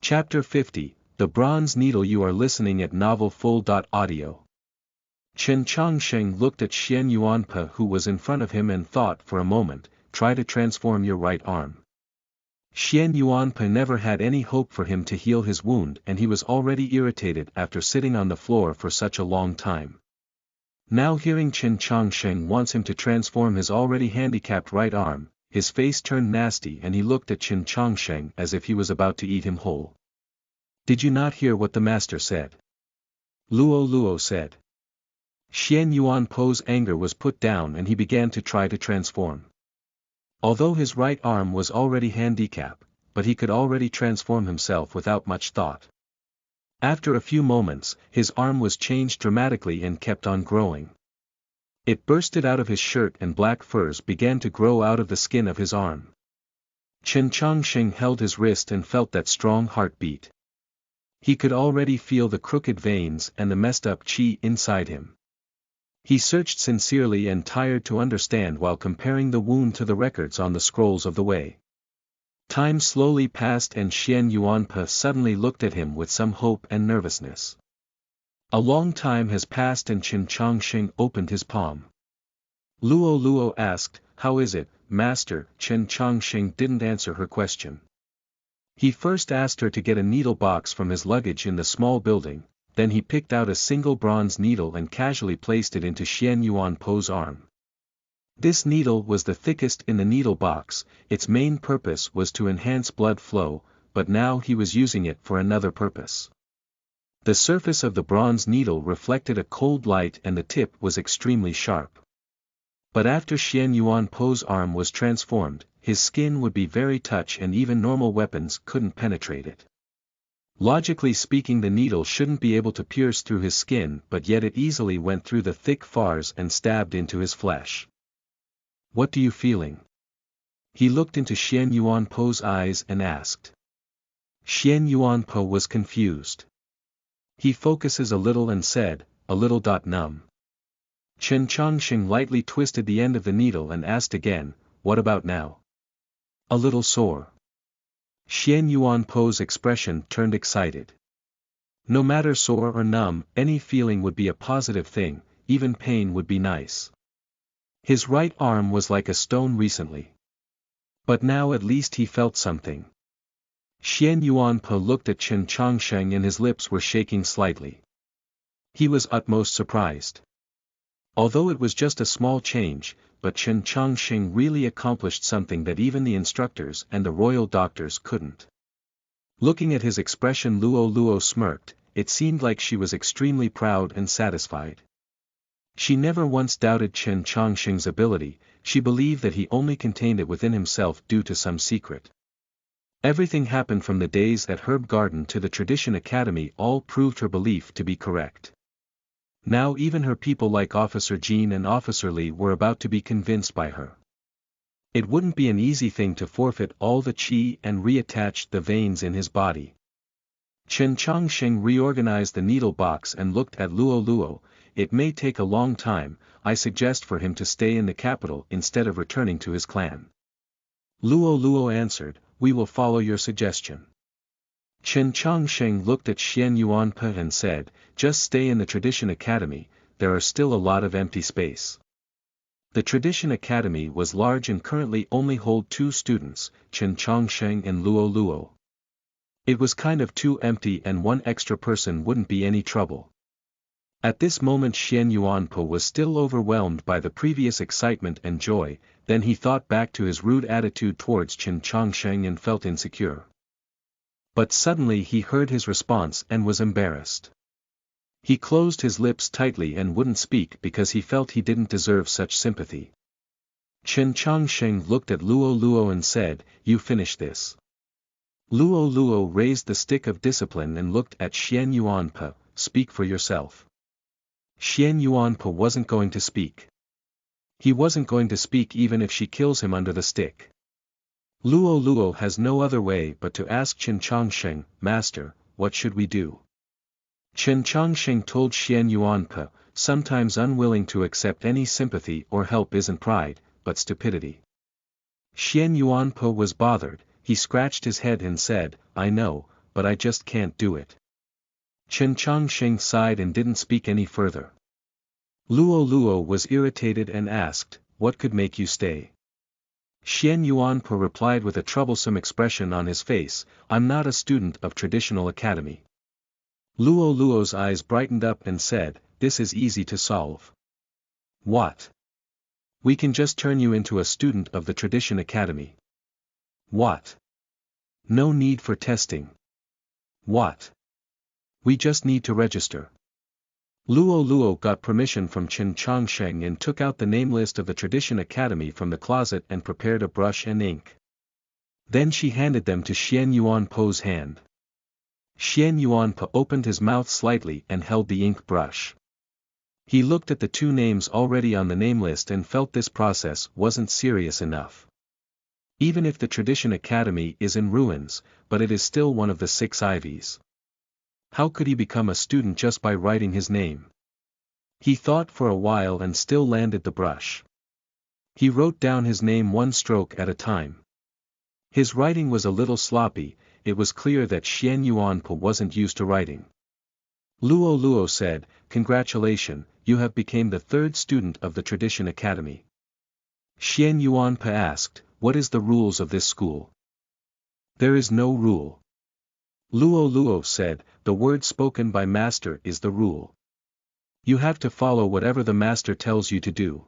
Chapter 50, The Bronze Needle. You are listening at novelfull.audio. Chen Chongsheng looked at Xian Yuanpe, who was in front of him, and thought for a moment. Try to transform your right arm. Xian Yuanpe never had any hope for him to heal his wound, and he was already irritated after sitting on the floor for such a long time. Now hearing Chen Chongsheng wants him to transform his already handicapped right arm, his face turned nasty and he looked at Chen Chongsheng as if he was about to eat him whole. Did you not hear what the master said? Luo said. Xian Yuanpo's anger was put down and he began to try to transform. Although his right arm was already handicapped, but he could already transform himself without much thought. After a few moments, his arm was changed dramatically and kept on growing. It bursted out of his shirt and black furs began to grow out of the skin of his arm. Chen Chongsheng held his wrist and felt that strong heartbeat. He could already feel the crooked veins and the messed up qi inside him. He searched sincerely and tired to understand while comparing the wound to the records on the scrolls of the way. Time slowly passed and Xian Yuanpe suddenly looked at him with some hope and nervousness. A long time has passed and Chen Chongsheng opened his palm. Luo asked, "How is it, master?" Chen Chongsheng didn't answer her question. He first asked her to get a needle box from his luggage in the small building, then he picked out a single bronze needle and casually placed it into Xian Yuanpo's arm. This needle was the thickest in the needle box. Its main purpose was to enhance blood flow, but now he was using it for another purpose. The surface of the bronze needle reflected a cold light and the tip was extremely sharp. But after Xian Yuanpo's arm was transformed, his skin would be very tough and even normal weapons couldn't penetrate it. Logically speaking, the needle shouldn't be able to pierce through his skin, but yet it easily went through the thick fars and stabbed into his flesh. "What do you feeling?" He looked into Xian Yuanpo's eyes and asked. Xian Yuanpo was confused. He focuses a little and said, "A little numb." Chen Chongsheng lightly twisted the end of the needle and asked again, "What about now?" "A little sore." Xian Yuanpo's expression turned excited. No matter sore or numb, any feeling would be a positive thing, even pain would be nice. His right arm was like a stone recently. But now at least he felt something. Xian Yuanpe looked at Chen Chongsheng and his lips were shaking slightly. He was utmost surprised. Although it was just a small change, but Chen Chongsheng really accomplished something that even the instructors and the royal doctors couldn't. Looking at his expression, Luo smirked. It seemed like she was extremely proud and satisfied. She never once doubted Chen Chongsheng's ability, she believed that he only contained it within himself due to some secret. Everything happened from the days at Herb Garden to the Tradition Academy all proved her belief to be correct. Now even her people like Officer Jean and Officer Li were about to be convinced by her. It wouldn't be an easy thing to forfeit all the qi and reattach the veins in his body. Chen Chongsheng reorganized the needle box and looked at Luo. "It may take a long time, I suggest for him to stay in the capital instead of returning to his clan." Luo answered, "We will follow your suggestion." Chen Chongsheng looked at Xian Yuanpe and said, "Just stay in the Tradition Academy, there are still a lot of empty space." The Tradition Academy was large and currently only hold 2 students, Chen Chongsheng and Luo. It was kind of too empty and one extra person wouldn't be any trouble. At this moment Xian Yuanpe was still overwhelmed by the previous excitement and joy, then he thought back to his rude attitude towards Chen Chongsheng and felt insecure. But suddenly he heard his response and was embarrassed. He closed his lips tightly and wouldn't speak because he felt he didn't deserve such sympathy. Chen Chongsheng looked at Luo and said, "You finish this." Luo raised the stick of discipline and looked at Xian Yuanpe, "Speak for yourself." Xian Yuanpe wasn't going to speak. He wasn't going to speak even if she kills him under the stick. Luo has no other way but to ask Chen Chongsheng, "Master, what should we do?" Chen Chongsheng told Xian Yuanpe, "Sometimes unwilling to accept any sympathy or help isn't pride, but stupidity." Xian Yuanpe was bothered, he scratched his head and said, "I know, but I just can't do it. Chen Changsheng sighed and didn't speak any further. Luo Luo was irritated and asked, "What could make you stay?" Xian Yuanpe replied with a troublesome expression on his face, "I'm not a student of traditional academy." Luo Luo's eyes brightened up and said, "This is easy to solve." "What? We can just turn you into a student of the Tradition Academy." "What? No need for testing." "What? We just need to register." Luo Luo got permission from Chen Changsheng and took out the name list of the Tradition Academy from the closet and prepared a brush and ink. Then she handed them to Xian Yuanpo's hand. Xian Yuanpo opened his mouth slightly and held the ink brush. He looked at the two names already on the name list and felt this process wasn't serious enough. Even if the Tradition Academy is in ruins, but it is still one of the 6 Ivies. How could he become a student just by writing his name? He thought for a while and still landed the brush. He wrote down his name one stroke at a time. His writing was a little sloppy. It was clear that Xian Yuanpe wasn't used to writing. Luo Luo said, "Congratulations, you have become the 3rd student of the Tradition Academy." Xian Yuanpe asked, "What is the rules of this school?" "There is no rule." Luo Luo said, "The word spoken by master is the rule. You have to follow whatever the master tells you to do."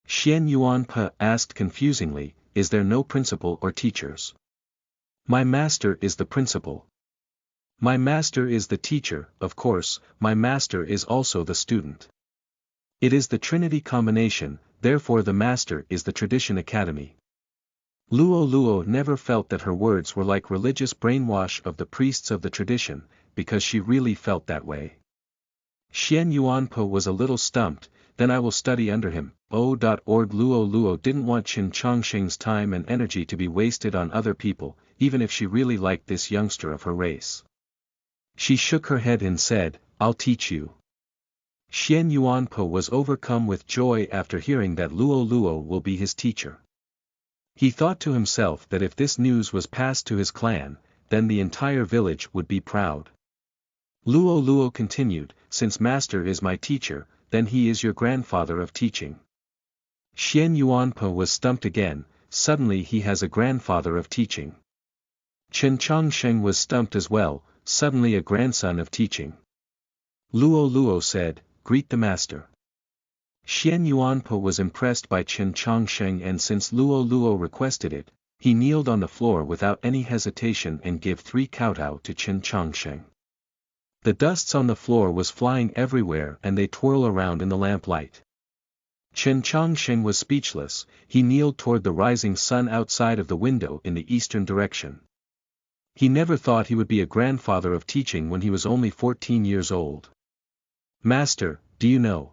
Xian Yuanpe asked confusingly, "Is there no principal or teachers?" "My master is the principal. My master is the teacher, of course, my master is also the student. It is the Trinity combination, therefore the master is the Tradition Academy." Luo Luo never felt that her words were like religious brainwash of the priests of the tradition, because she really felt that way. Xian Yuanpe was a little stumped. "Then I will study under him." Luo Luo didn't want Chen Changsheng's time and energy to be wasted on other people, even if she really liked this youngster of her race. She shook her head and said, "I'll teach you." Xian Yuanpe was overcome with joy after hearing that Luo Luo will be his teacher. He thought to himself that if this news was passed to his clan, then the entire village would be proud. Luo Luo continued, "Since master is my teacher, then he is your grandfather of teaching." Xian Yuanpe was stumped again. Suddenly he has a grandfather of teaching. Chen Changsheng was stumped as well. Suddenly a grandson of teaching. Luo Luo said, "Greet the master." Xian Yuanpe was impressed by Chen Changsheng, and since Luo Luo requested it, he kneeled on the floor without any hesitation and gave 3 kowtow to Chen Changsheng. The dusts on the floor was flying everywhere and they twirl around in the lamplight. Chen Changsheng was speechless. He kneeled toward the rising sun outside of the window in the eastern direction. He never thought he would be a grandfather of teaching when he was only 14 years old. "Master, do you know?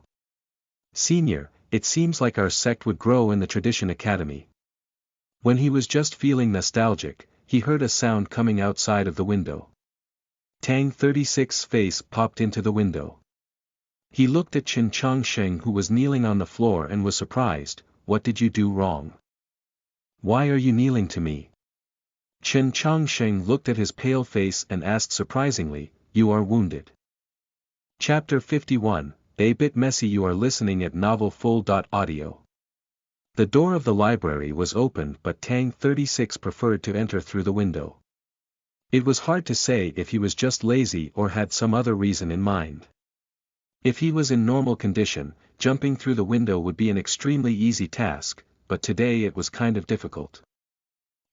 Senior, it seems like our sect would grow in the Tradition Academy." When he was just feeling nostalgic, he heard a sound coming outside of the window. Tang 36's face popped into the window. He looked at Chen Changsheng, who was kneeling on the floor, and was surprised. "What did you do wrong? Why are you kneeling to me?" Chen Changsheng looked at his pale face and asked surprisingly, "You are wounded." Chapter 51, A Bit Messy. You are listening at novelfull.audio. The door of the library was opened, but Tang 36 preferred to enter through the window. It was hard to say if he was just lazy or had some other reason in mind. If he was in normal condition, jumping through the window would be an extremely easy task, but today it was kind of difficult.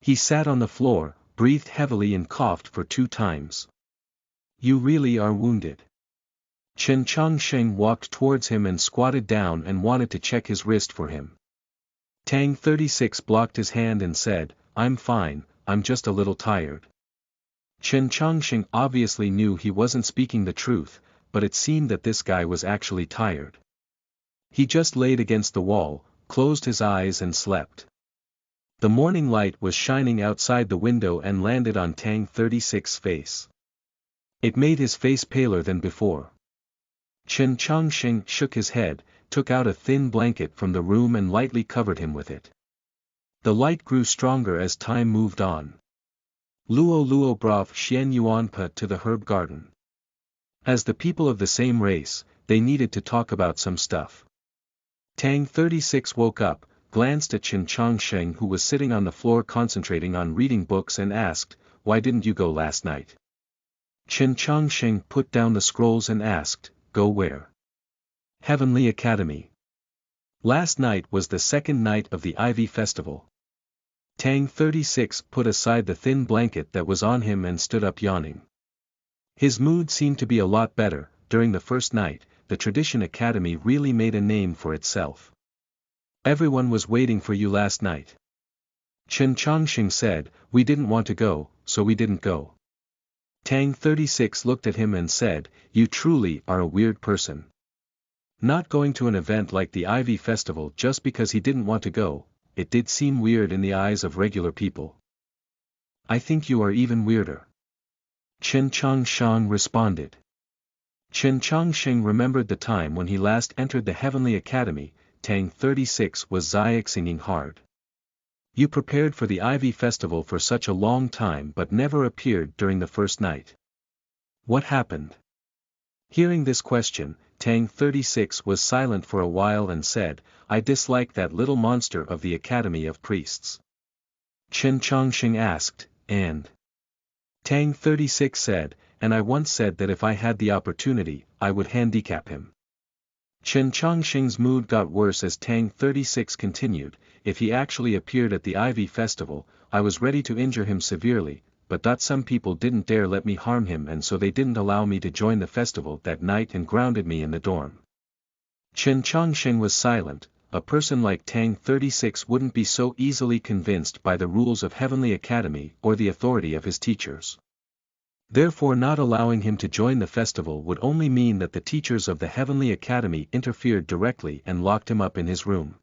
He sat on the floor, breathed heavily and coughed for 2 times. "You really are wounded." Chen Changsheng walked towards him and squatted down and wanted to check his wrist for him. Tang 36 blocked his hand and said, "I'm fine, I'm just a little tired." Chen Changsheng obviously knew he wasn't speaking the truth, but it seemed that this guy was actually tired. He just laid against the wall, closed his eyes and slept. The morning light was shining outside the window and landed on Tang 36's face. It made his face paler than before. Chen Changsheng shook his head, took out a thin blanket from the room and lightly covered him with it. The light grew stronger as time moved on. Luo Luo brought Xian Yuanpa to the herb garden. As the people of the same race, they needed to talk about some stuff. Tang 36 woke up, glanced at Qin Chongsheng who was sitting on the floor concentrating on reading books and asked, "Why didn't you go last night?" Qin Chongsheng put down the scrolls and asked, "Go where?" Heavenly Academy. Last night was the second night of the Ivy Festival. Tang 36 put aside the thin blanket that was on him and stood up yawning. His mood seemed to be a lot better. During the first night, the Tradition Academy really made a name for itself. "Everyone was waiting for you last night." Qin Chongsheng said, "We didn't want to go, so we didn't go." Tang 36 looked at him and said, "You truly are a weird person. Not going to an event like the Ivy Festival just because he didn't want to go, it did seem weird in the eyes of regular people." "I think you are even weirder," Qin Chongsheng responded. Qin Chongsheng remembered the time when he last entered the Heavenly Academy. Tang 36 was singing hard. "You prepared for the Ivy Festival for such a long time but never appeared during the first night. What happened?" Hearing this question, Tang 36 was silent for a while and said, "I dislike that little monster of the Academy of Priests." Qin Chongsheng asked, "And?" Tang 36 said, "And I once said that if I had the opportunity, I would handicap him." Qin Chongsheng's mood got worse as Tang 36 continued, "If he actually appeared at the Ivy Festival, I was ready to injure him severely, but some people didn't dare let me harm him and so they didn't allow me to join the festival that night and grounded me in the dorm." Qin Chongsheng was silent. A person like Tang 36 wouldn't be so easily convinced by the rules of Heavenly Academy or the authority of his teachers. Therefore not allowing him to join the festival would only mean that the teachers of the Heavenly Academy interfered directly and locked him up in his room.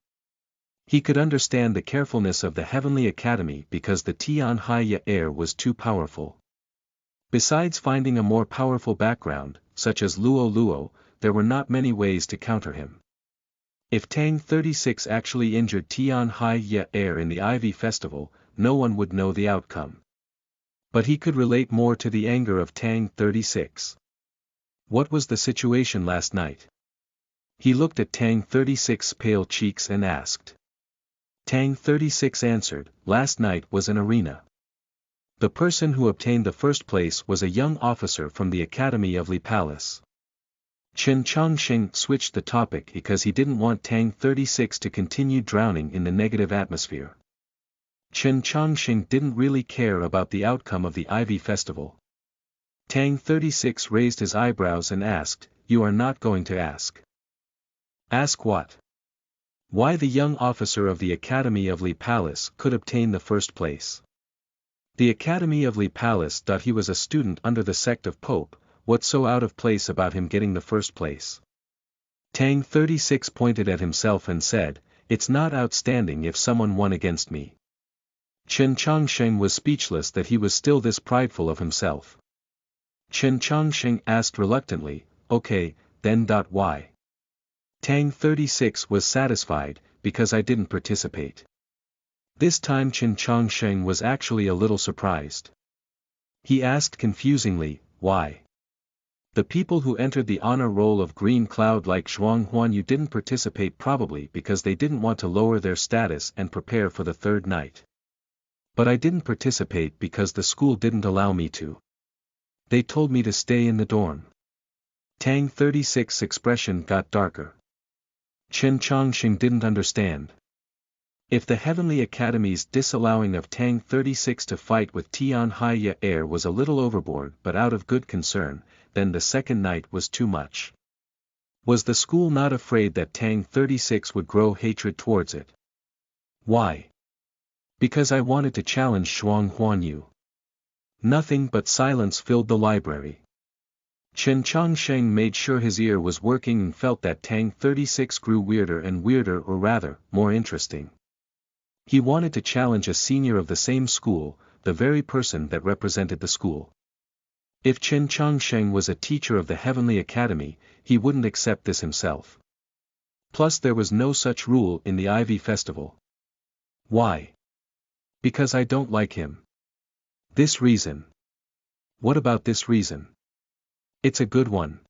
He could understand the carefulness of the Heavenly Academy because the Tianhaya air was too powerful. Besides finding a more powerful background, such as Luo Luo, there were not many ways to counter him. If Tang 36 actually injured Tianhaya air in the Ivy Festival, no one would know the outcome. But he could relate more to the anger of Tang 36. What was the situation last night? He looked at Tang 36's pale cheeks and asked. Tang 36 answered, "Last night was an arena. The person who obtained the first place was a young officer from the Academy of Li Palace." Qin Chongsheng switched the topic because he didn't want Tang 36 to continue drowning in the negative atmosphere. Qin Chongsheng didn't really care about the outcome of the Ivy Festival. Tang 36 raised his eyebrows and asked, "You are not going to ask?" "Ask what?" "Why the young officer of the Academy of Li Palace could obtain the first place." The Academy of Li Palace thought he was a student under the sect of Pope. What's so out of place about him getting the first place? Tang 36 pointed at himself and said, "It's not outstanding if someone won against me." Qin Chongsheng was speechless that he was still this prideful of himself. Qin Chongsheng asked reluctantly, "Okay, then. Why?" Tang 36 was satisfied, "Because I didn't participate." This time Qin Chongsheng was actually a little surprised. He asked confusingly, "Why?" "The people who entered the honor roll of Green Cloud like Zhuang Huanyu didn't participate probably because they didn't want to lower their status and prepare for the third night. But I didn't participate because the school didn't allow me to. They told me to stay in the dorm." Tang 36's expression got darker. Qin Chongsheng didn't understand. If the Heavenly Academy's disallowing of Tang 36 to fight with Tianhaya air was a little overboard but out of good concern, then the second night was too much. Was the school not afraid that Tang 36 would grow hatred towards it? "Why?" "Because I wanted to challenge Zhuang Huanyu." Nothing but silence filled the library. Qin Chongsheng made sure his ear was working and felt that Tang 36 grew weirder and weirder, or rather, more interesting. He wanted to challenge a senior of the same school, the very person that represented the school. If Qin Chongsheng was a teacher of the Heavenly Academy, he wouldn't accept this himself. Plus there was no such rule in the Ivy Festival. "Why?" "Because I don't like him." This reason. What about this reason? It's a good one.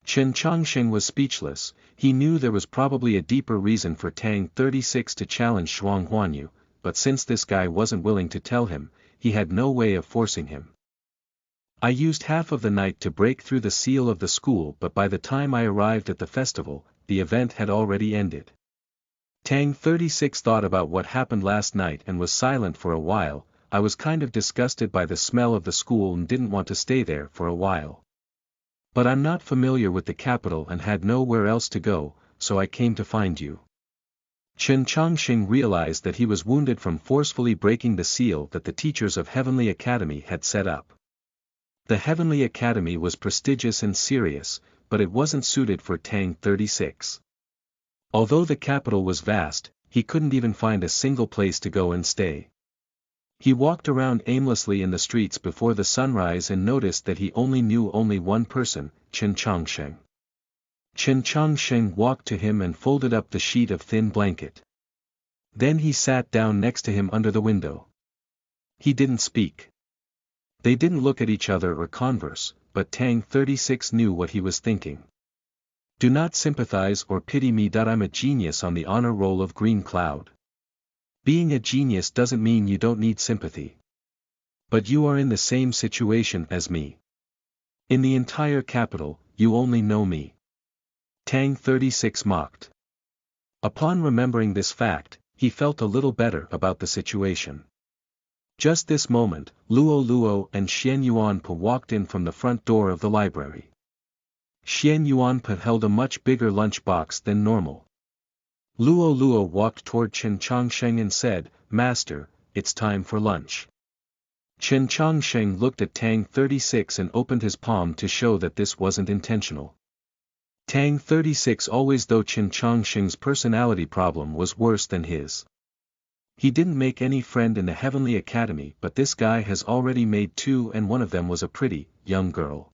Chen Chongsheng was speechless. He knew there was probably a deeper reason for Tang 36 to challenge Zhuang Huanyu, but since this guy wasn't willing to tell him, he had no way of forcing him. I used half of the night to break through the seal of the school, but by the time I arrived at the festival, the event had already ended. Tang 36 thought about what happened last night and was silent for a while. I was kind of disgusted by the smell of the school and didn't want to stay there for a while. But I'm not familiar with the capital and had nowhere else to go, so I came to find you. Chen Chongqing realized that he was wounded from forcefully breaking the seal that the teachers of Heavenly Academy had set up. The Heavenly Academy was prestigious and serious, but it wasn't suited for Tang 36. Although the capital was vast, he couldn't even find a single place to go and stay. He walked around aimlessly in the streets before the sunrise and noticed that he knew only one person, Chen Chongsheng. Chen Chongsheng walked to him and folded up the sheet of thin blanket. Then he sat down next to him under the window. He didn't speak. They didn't look at each other or converse, but Tang 36 knew what he was thinking. Do not sympathize or pity me that I'm a genius on the honor roll of Green Cloud. Being a genius doesn't mean you don't need sympathy. But you are in the same situation as me. In the entire capital, you only know me. Tang 36 mocked. Upon remembering this fact, he felt a little better about the situation. Just this moment, Luo Luo and Xian Yuanpe walked in from the front door of the library. Xian Yuanpe held a much bigger lunch box than normal. Luo Luo walked toward Chen Chongsheng and said, "Master, it's time for lunch." Chen Chongsheng looked at Tang 36 and opened his palm to show that this wasn't intentional. Tang 36 always thought Chen Chongsheng's personality problem was worse than his. He didn't make any friend in the Heavenly Academy, but this guy has already made two, and one of them was a pretty, young girl.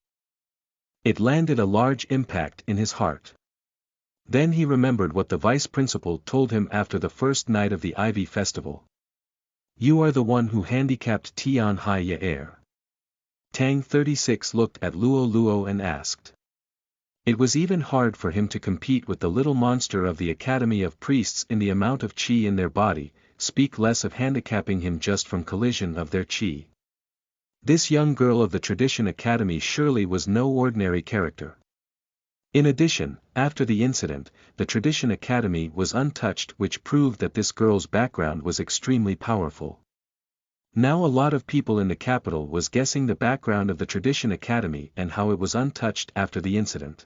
It landed a large impact in his heart. Then he remembered what the vice principal told him after the first night of the Ivy Festival. You are the one who handicapped Tian Ji. Tang 36 looked at Luo Luo and asked. It was even hard for him to compete with the little monster of the Academy of Priests in the amount of qi in their body, speak less of handicapping him just from collision of their qi. This young girl of the Tradition Academy surely was no ordinary character. In addition, after the incident, the Tradition Academy was untouched, which proved that this girl's background was extremely powerful. Now a lot of people in the capital was guessing the background of the Tradition Academy and how it was untouched after the incident.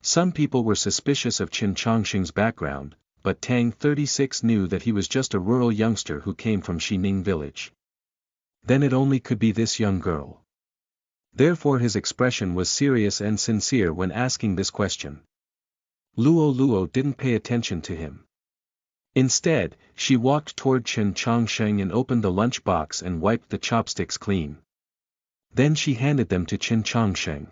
Some people were suspicious of Chen Chongsheng's background, but Tang 36 knew that he was just a rural youngster who came from Xining village. Then it only could be this young girl. Therefore his expression was serious and sincere when asking this question. Luo Luo didn't pay attention to him. Instead, she walked toward Chen Chongsheng and opened the lunch box and wiped the chopsticks clean. Then she handed them to Chen Chongsheng.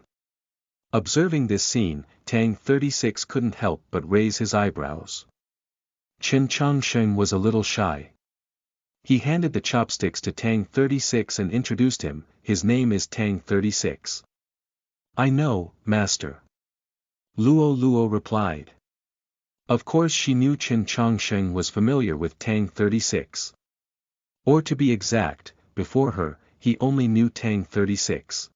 Observing this scene, Tang 36 couldn't help but raise his eyebrows. Chen Chongsheng was a little shy. He handed the chopsticks to Tang 36 and introduced him. His name is Tang 36. I know, master. Luo Luo replied. Of course she knew Chen Chongsheng was familiar with Tang 36. Or to be exact, before her, he only knew Tang 36.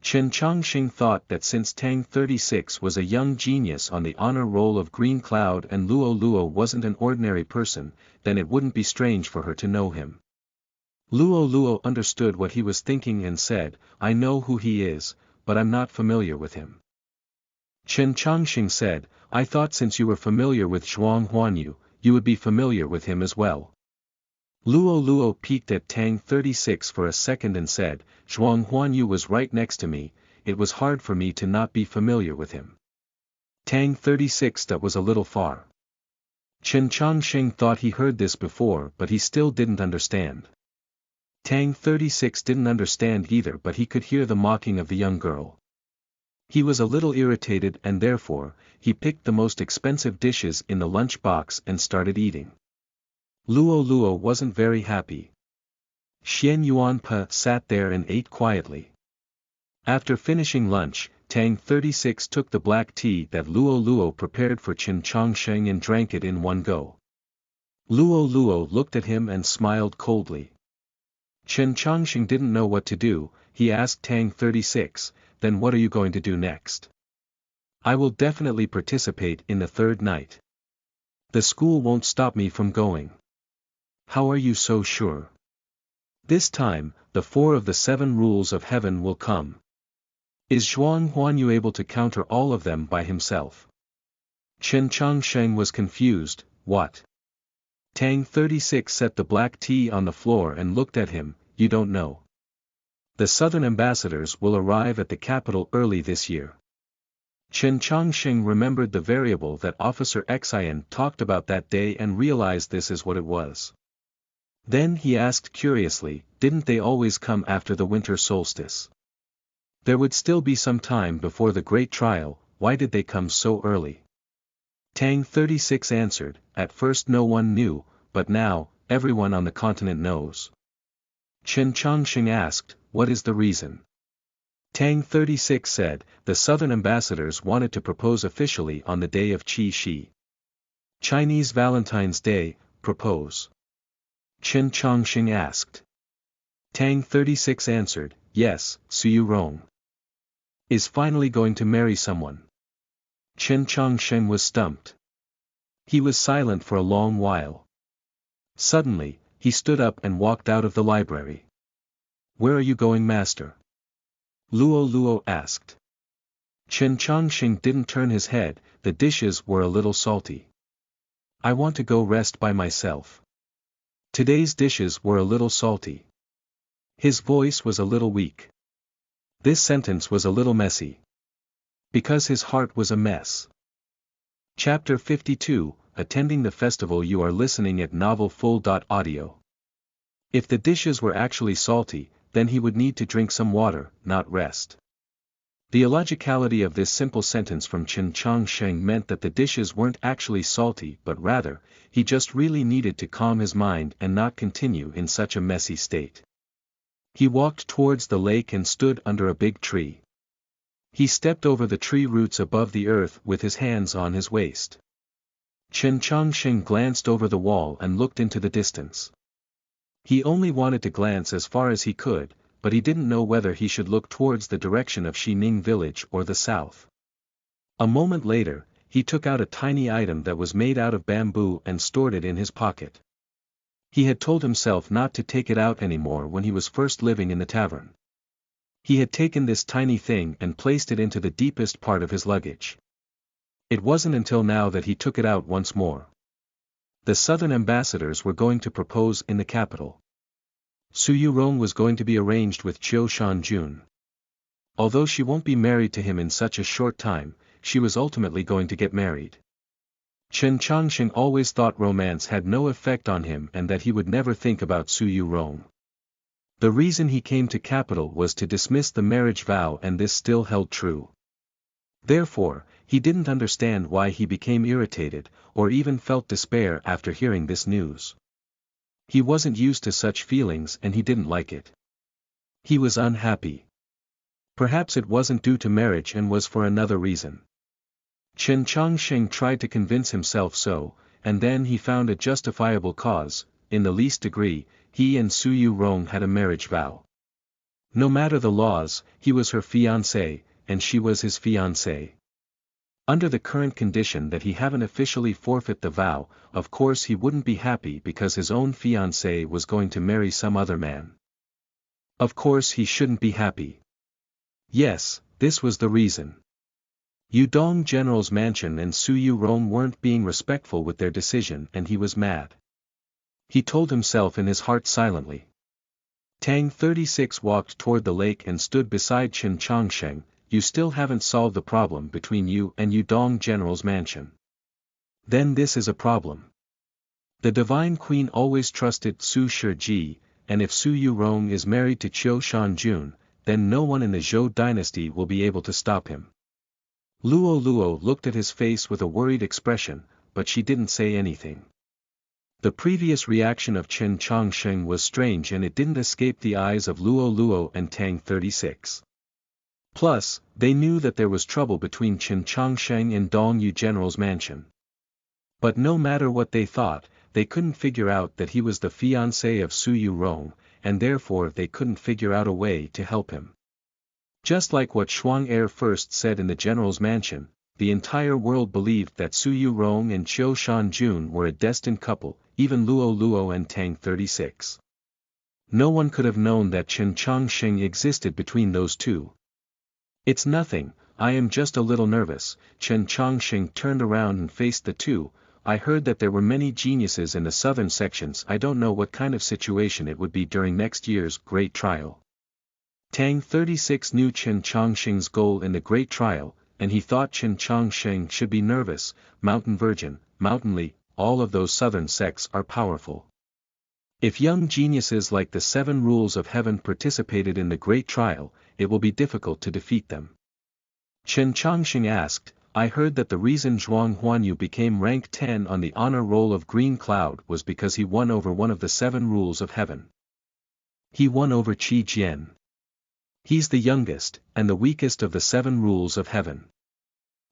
Chen Chongsheng thought that since Tang 36 was a young genius on the honor roll of Green Cloud and Luo Luo wasn't an ordinary person, then it wouldn't be strange for her to know him. Luo Luo understood what he was thinking and said, I know who he is, but I'm not familiar with him. Chen Chongsheng said, I thought since you were familiar with Zhuang Huanyu, you would be familiar with him as well. Luo Luo peeked at Tang 36 for a second and said, Zhuang Huanyu was right next to me, it was hard for me to not be familiar with him. Tang 36 that was a little far. Chen Chongsheng thought he heard this before, but he still didn't understand. Tang 36 didn't understand either, but he could hear the mocking of the young girl. He was a little irritated and therefore, he picked the most expensive dishes in the lunch box and started eating. Luo Luo wasn't very happy. Xian Yuanpe sat there and ate quietly. After finishing lunch, Tang 36 took the black tea that Luo Luo prepared for Qin Chongsheng and drank it in one go. Luo Luo looked at him and smiled coldly. Qin Chongsheng didn't know what to do. He asked Tang 36, "Then what are you going to do next?" "I will definitely participate in the third night. The school won't stop me from going." "How are you so sure?" "This time, the 4 of the 7 rules of heaven will come." "Is Zhuang Huanyu able to counter all of them by himself?" Qin Chongsheng was confused. "What?" Tang 36 set the black tea on the floor and looked at him. "You don't know. The southern ambassadors will arrive at the capital early this year." Qin Chongsheng remembered the variable that Officer Xian talked about that day and realized this is what it was. Then he asked curiously, "Didn't they always come after the winter solstice? There would still be some time before the great trial, why did they come so early?" Tang 36 answered, "At first no one knew, but now, everyone on the continent knows." Qin Chongsheng asked, "What is the reason?" Tang 36 said, "The southern ambassadors wanted to propose officially on the day of Qi Shi. Chinese Valentine's Day, propose." Qin Chongsheng asked. Tang 36 answered, "Yes, Suyu Rong is finally going to marry someone." Qin Chongsheng was stumped. He was silent for a long while. Suddenly, he stood up and walked out of the library. "Where are you going, master?" Luo Luo asked. Qin Chongsheng didn't turn his head. "The dishes were a little salty. I want to go rest by myself. Today's dishes were a little salty." His voice was a little weak. This sentence was a little messy. Because his heart was a mess. Chapter 52, Attending the Festival. You are listening at novelfull.audio. If the dishes were actually salty, then he would need to drink some water, not rest. The illogicality of this simple sentence from Qin Chongsheng meant that the dishes weren't actually salty but rather, he just really needed to calm his mind and not continue in such a messy state. He walked towards the lake and stood under a big tree. He stepped over the tree roots above the earth with his hands on his waist. Qin Chongsheng glanced over the wall and looked into the distance. He only wanted to glance as far as he could, but he didn't know whether he should look towards the direction of Xining village or the south. A moment later, he took out a tiny item that was made out of bamboo and stored it in his pocket. He had told himself not to take it out anymore when he was first living in the tavern. He had taken this tiny thing and placed it into the deepest part of his luggage. It wasn't until now that he took it out once more. The southern ambassadors were going to propose in the capital. Suyu Rong was going to be arranged with Chiu Shanjun. Although she won't be married to him in such a short time, she was ultimately going to get married. Qin Chongsheng always thought romance had no effect on him and that he would never think about Suyu Rong. The reason he came to capital was to dismiss the marriage vow, and this still held true. Therefore, he didn't understand why he became irritated, or even felt despair after hearing this news. He wasn't used to such feelings and he didn't like it. He was unhappy. Perhaps it wasn't due to marriage and was for another reason. Qin Chongsheng tried to convince himself so, and then he found a justifiable cause. In the least degree, he and Suyu Rong had a marriage vow. No matter the laws, he was her fiancé, and she was his fiancée. Under the current condition that he haven't officially forfeit the vow, of course he wouldn't be happy because his own fiancée was going to marry some other man. Of course he shouldn't be happy. Yes, this was the reason. Yudong General's mansion and Suyu Rong weren't being respectful with their decision and he was mad. He told himself in his heart silently. Tang 36 walked toward the lake and stood beside Qin Chongsheng. "You still haven't solved the problem between you and Yudong General's mansion. Then this is a problem. The Divine Queen always trusted Su Shiji, and if Suyu Rong is married to Chiu Shanjun, then no one in the Zhou dynasty will be able to stop him." Luo Luo looked at his face with a worried expression, but she didn't say anything. The previous reaction of Chen Chongsheng was strange and it didn't escape the eyes of Luo Luo and Tang 36. Plus, they knew that there was trouble between Chen Chongsheng and Dong Yu General's mansion. But no matter what they thought, they couldn't figure out that he was the fiancé of Su Yu Rong, and therefore they couldn't figure out a way to help him. Just like what Shuang Er first said in the general's mansion, the entire world believed that Su Yu Rong and Qiu Shanjun were a destined couple, even Luo Luo and Tang 36. No one could have known that Chen Chongsheng existed between those two. It's nothing, I am just a little nervous. Chen Chongsheng turned around and faced the two. I heard that there were many geniuses in the southern sections. I don't know what kind of situation it would be during next year's great trial. Tang 36 knew Chen Chongsheng's goal in the great trial, and he thought Chen Chongsheng should be nervous. Mountain Virgin, Mountain Li, all of those southern sects are powerful. If young geniuses like the 7 rules of heaven participated in the great trial, it will be difficult to defeat them. Chen Chongsheng asked, I heard that the reason Zhuang Huanyu became rank 10 on the honor roll of Green Cloud was because he won over one of the 7 rules of heaven. He won over Qi Jian. He's the youngest, and the weakest of the 7 rules of heaven.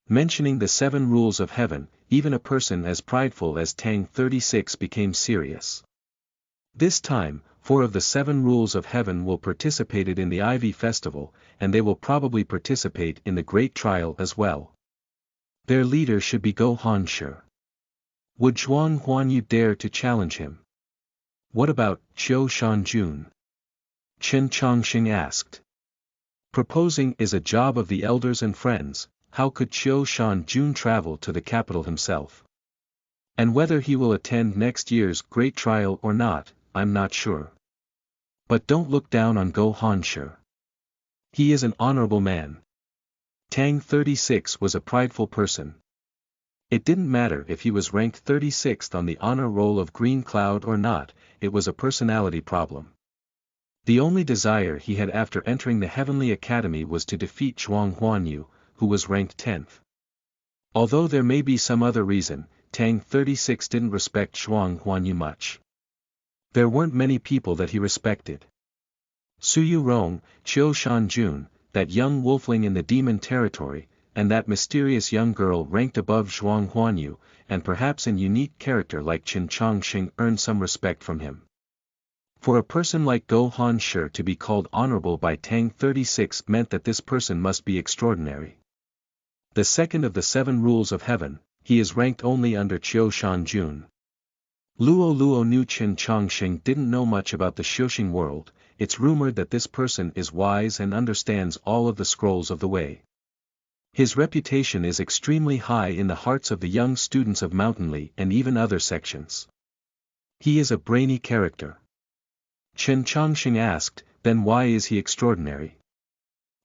Mentioning the 7 rules of heaven, even a person as prideful as Tang 36 became serious. This time, 4 of the 7 rules of heaven will participate in the Ivy Festival, and they will probably participate in the great trial as well. Their leader should be Go Hanshi. Would Zhuang Huanyu dare to challenge him? What about Qiu Shanjun? Chen Chongsheng asked. Proposing is a job of the elders and friends. How could Qiu Shanjun travel to the capital himself? And whether he will attend next year's great trial or not, I'm not sure. But don't look down on Go Hanshi. He is an honorable man. Tang 36 was a prideful person. It didn't matter if he was ranked 36th on the honor roll of Green Cloud or not, it was a personality problem. The only desire he had after entering the Heavenly Academy was to defeat Zhuang Huanyu, who was ranked 10th. Although there may be some other reason, Tang 36 didn't respect Zhuang Huanyu much. There weren't many people that he respected. Su Yu Rong, Qiu Shanjun, that young wolfling in the demon territory, and that mysterious young girl ranked above Zhuang Huanyu, and perhaps an unique character like Chen Chongsheng earned some respect from him. For a person like Go Hanshi to be called honorable by Tang 36 meant that this person must be extraordinary. The second of the 7 rules of heaven, he is ranked only under Qiu Shanjun. Luo Luo knew Chen Chongsheng didn't know much about the Xiuxing world. It's rumored that this person is wise and understands all of the scrolls of the way. His reputation is extremely high in the hearts of the young students of Mountain Li and even other sections. He is a brainy character. Chen Chongsheng asked, then why is he extraordinary?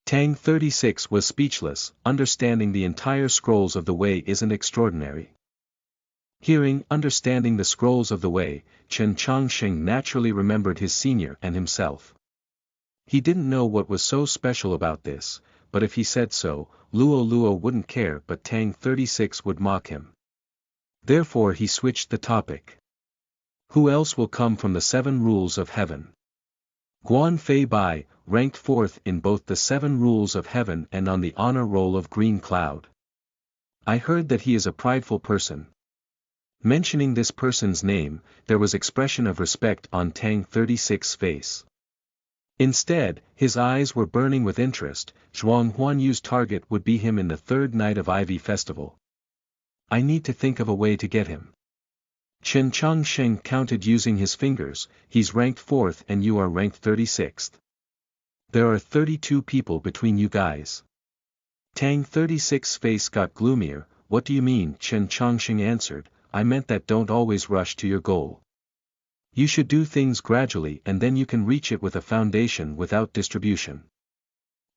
Tang 36 was speechless. Understanding the entire scrolls of the way isn't extraordinary. Understanding the scrolls of the way, Chen Chongsheng naturally remembered his senior and himself. He didn't know what was so special about this, but if he said so, Luo Luo wouldn't care, but Tang 36 would mock him. Therefore he switched the topic. Who else will come from the 7 rules of heaven? Guan Fei Bai, ranked 4th in both the 7 rules of heaven and on the honor roll of Green Cloud. I heard that he is a prideful person. Mentioning this person's name, there was expression of respect on Tang 36's face. Instead, his eyes were burning with interest. Zhuang Huanyu's target would be him in the 3rd night of Ivy Festival. I need to think of a way to get him. Chen Chongsheng counted using his fingers. He's ranked 4th and you are ranked 36th. There are 32 people between you guys. Tang 36's face got gloomier. What do you mean? Chen Chongsheng answered, I meant that don't always rush to your goal. You should do things gradually and then you can reach it with a foundation without distribution.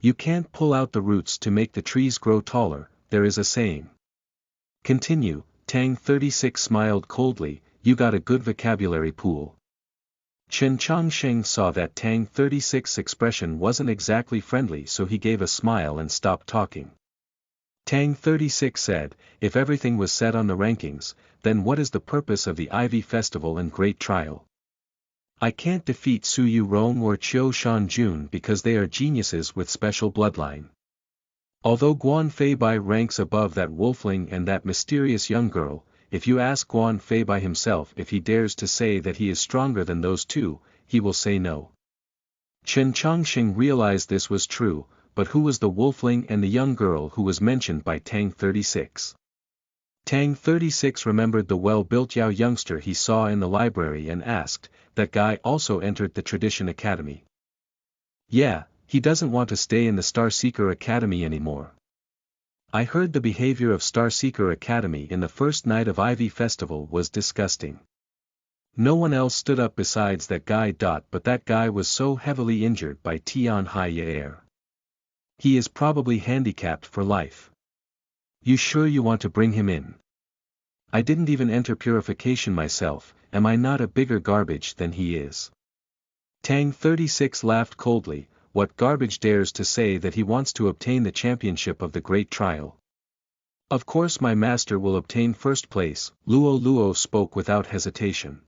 You can't pull out the roots to make the trees grow taller, there is a saying. Continue. Tang 36 smiled coldly, you got a good vocabulary pool. Chen Chongsheng saw that Tang 36's expression wasn't exactly friendly, so he gave a smile and stopped talking. Tang 36 said, if everything was set on the rankings, then what is the purpose of the Ivy Festival and Great Trial? I can't defeat Su Yu Rong or Qiu Shanjun because they are geniuses with special bloodline. Although Guan Feibai ranks above that wolfling and that mysterious young girl, if you ask Guan Feibai himself if he dares to say that he is stronger than those two, he will say no. Chen Chongqing realized this was true, but who was the wolfling and the young girl who was mentioned by Tang 36? Tang 36 remembered the well-built Yao youngster he saw in the library and asked, that guy also entered the Tradition Academy. Yeah, he doesn't want to stay in the Star Seeker Academy anymore. I heard the behavior of Star Seeker Academy in the first night of Ivy Festival was disgusting. No one else stood up besides that guy. But that guy was so heavily injured by Tian Ji. He is probably handicapped for life. You sure you want to bring him in? I didn't even enter purification myself, am I not a bigger garbage than he is? Tang 36 laughed coldly, what garbage dares to say that he wants to obtain the championship of the Great Trial? Of course my master will obtain first place, Luo spoke without hesitation.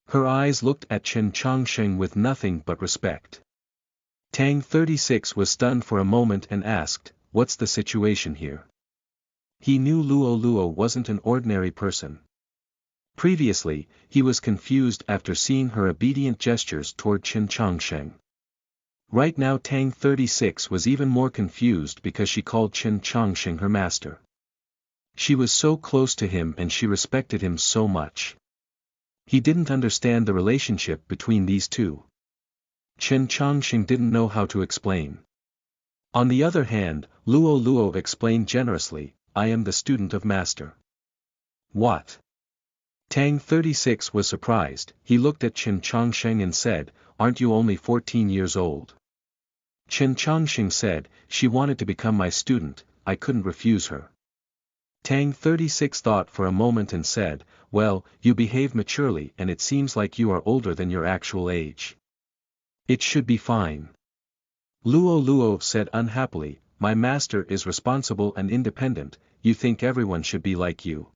Her eyes looked at Chen Chongqing with nothing but respect. Tang 36 was stunned for a moment and asked, what's the situation here? He knew Luo wasn't an ordinary person. Previously, he was confused after seeing her obedient gestures toward Chen Chongqing. Right now Tang 36 was even more confused because she called Chen Chongqing her master. She was so close to him and she respected him so much. He didn't understand the relationship between these two. Chen Chongqing didn't know how to explain. On the other hand, Luo explained generously, I am the student of master. What? Tang 36 was surprised, he looked at Chen Chongqing and said, aren't you only 14 years old? Chen Chongqing said, she wanted to become my student, I couldn't refuse her. Tang 36 thought for a moment and said, well, you behave maturely and it seems like you are older than your actual age. It should be fine. Luo said unhappily, my master is responsible and independent, you think everyone should be like you.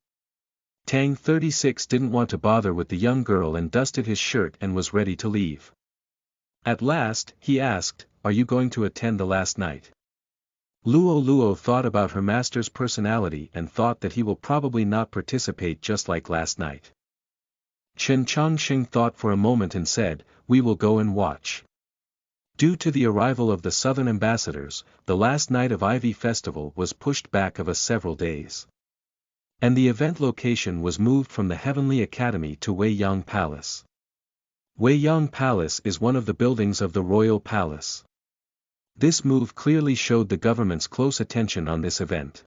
Tang 36 didn't want to bother with the young girl and dusted his shirt and was ready to leave. At last, he asked, are you going to attend the last night? Luo thought about her master's personality and thought that he will probably not participate just like last night. Chen Chongqing thought for a moment and said, we will go and watch. Due to the arrival of the southern ambassadors, the last night of Ivy Festival was pushed back of several days. And the event location was moved from the Heavenly Academy to Weiyang Palace. Weiyang Palace is one of the buildings of the Royal Palace. This move clearly showed the government's close attention on this event.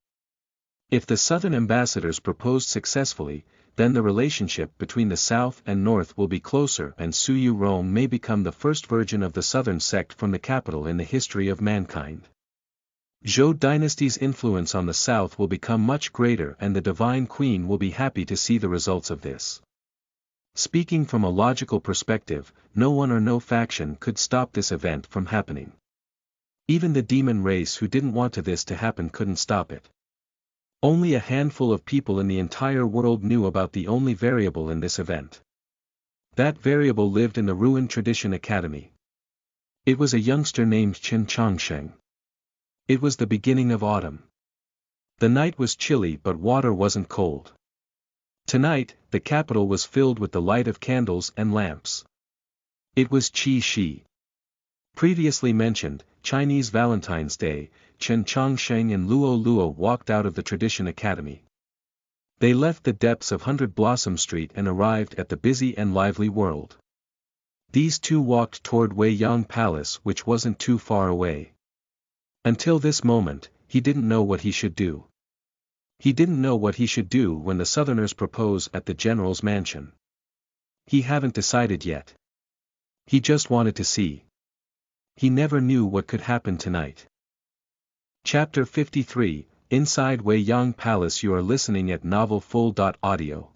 If the southern ambassadors proposed successfully, then the relationship between the south and north will be closer and Su Yu Rong may become the first virgin of the southern sect from the capital in the history of mankind. Zhou dynasty's influence on the south will become much greater and the divine queen will be happy to see the results of this. Speaking from a logical perspective, no one or no faction could stop this event from happening. Even the demon race who didn't want this to happen couldn't stop it. Only a handful of people in the entire world knew about the only variable in this event. That variable lived in the ruined Tradition Academy. It was a youngster named Chen Chongqing. It was the beginning of autumn. The night was chilly but water wasn't cold. Tonight, the capital was filled with the light of candles and lamps. It was Qi Shi. Previously mentioned, Chinese Valentine's Day, Chen Chongqing and Luo walked out of the Tradition Academy. They left the depths of 100 Blossom Street and arrived at the busy and lively world. These two walked toward Weiyang Palace which wasn't too far away. Until this moment, he didn't know what he should do. He didn't know what he should do when the Southerners propose at the general's mansion. He haven't decided yet. He just wanted to see. He never knew what could happen tonight. Chapter 53, Inside Weiyang Palace. You are listening at novelfull.audio.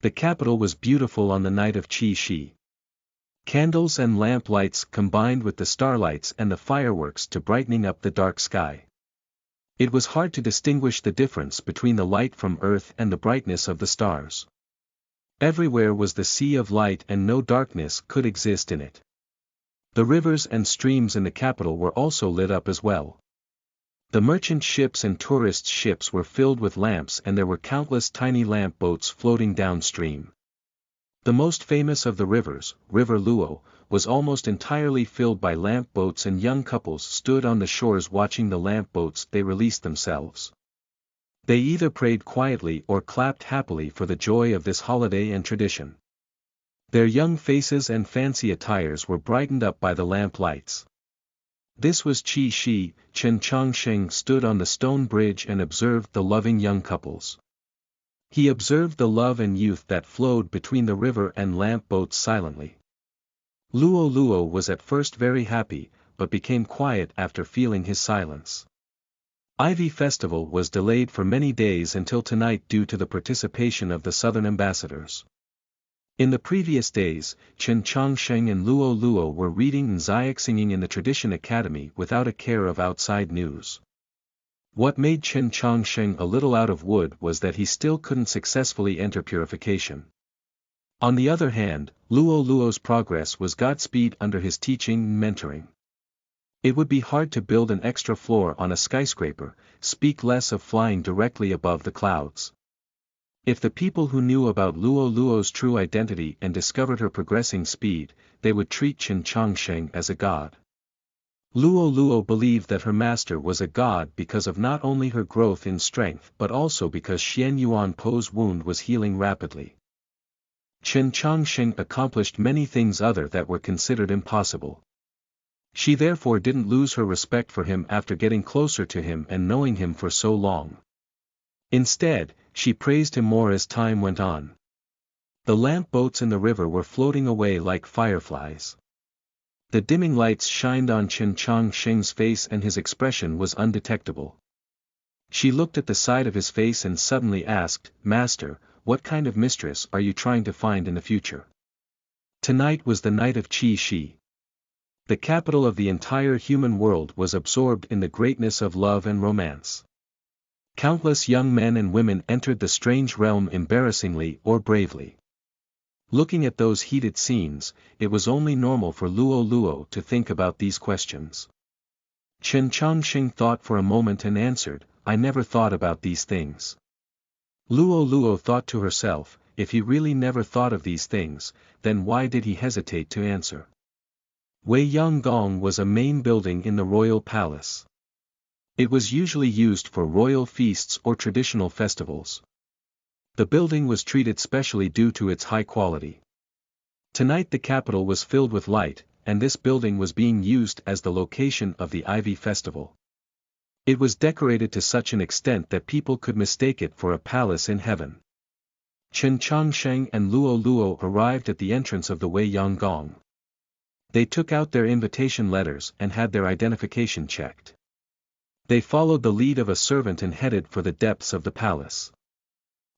The capital was beautiful on the night of Qi Shi. Candles and lamp lights combined with the starlights and the fireworks to brightening up the dark sky. It was hard to distinguish the difference between the light from earth and the brightness of the stars. Everywhere was the sea of light and no darkness could exist in it. The rivers and streams in the capital were also lit up as well. The merchant ships and tourist ships were filled with lamps and there were countless tiny lamp boats floating downstream. The most famous of the rivers, River Luo, was almost entirely filled by lamp boats and young couples stood on the shores watching the lamp boats. They released themselves. They either prayed quietly or clapped happily for the joy of this holiday and tradition. Their young faces and fancy attires were brightened up by the lamp lights. This was Qi Shi. Chen Chongsheng stood on the stone bridge and observed the loving young couples. He observed the love and youth that flowed between the river and lamp boats silently. Luo Luo was at first very happy, but became quiet after feeling his silence. Ivy Festival was delayed for many days until tonight due to the participation of the southern ambassadors. In the previous days, Chen Chongsheng and Luo Luo were reading and singing in the Tradition Academy without a care of outside news. What made Chen Chongsheng a little out of wood was that he still couldn't successfully enter purification. On the other hand, Luo Luo's progress was Godspeed under his teaching and mentoring. It would be hard to build an extra floor on a skyscraper, speak less of flying directly above the clouds. If the people who knew about Luo Luo's true identity and discovered her progressing speed, they would treat Chen Chongsheng as a god. Luo Luo believed that her master was a god because of not only her growth in strength but also because Xian Yuan Po's wound was healing rapidly. Chen Chongsheng accomplished many things other that were considered impossible. She therefore didn't lose her respect for him after getting closer to him and knowing him for so long. Instead, she praised him more as time went on. The lamp boats in the river were floating away like fireflies. The dimming lights shined on Chen Chongsheng's face and his expression was undetectable. She looked at the side of his face and suddenly asked, "Master, what kind of mistress are you trying to find in the future?" Tonight was the night of Qi Shi. The capital of the entire human world was absorbed in the greatness of love and romance. Countless young men and women entered the strange realm embarrassingly or bravely. Looking at those heated scenes, it was only normal for Luo Luo to think about these questions. Chen Chongsheng thought for a moment and answered, "I never thought about these things." Luo Luo thought to herself, if he really never thought of these things, then why did he hesitate to answer? Wei Yanggong was a main building in the royal palace. It was usually used for royal feasts or traditional festivals. The building was treated specially due to its high quality. Tonight the capital was filled with light, and this building was being used as the location of the Ivy Festival. It was decorated to such an extent that people could mistake it for a palace in heaven. Chen Chongsheng and Luo Luo arrived at the entrance of the Wei Yanggong. They took out their invitation letters and had their identification checked. They followed the lead of a servant and headed for the depths of the palace.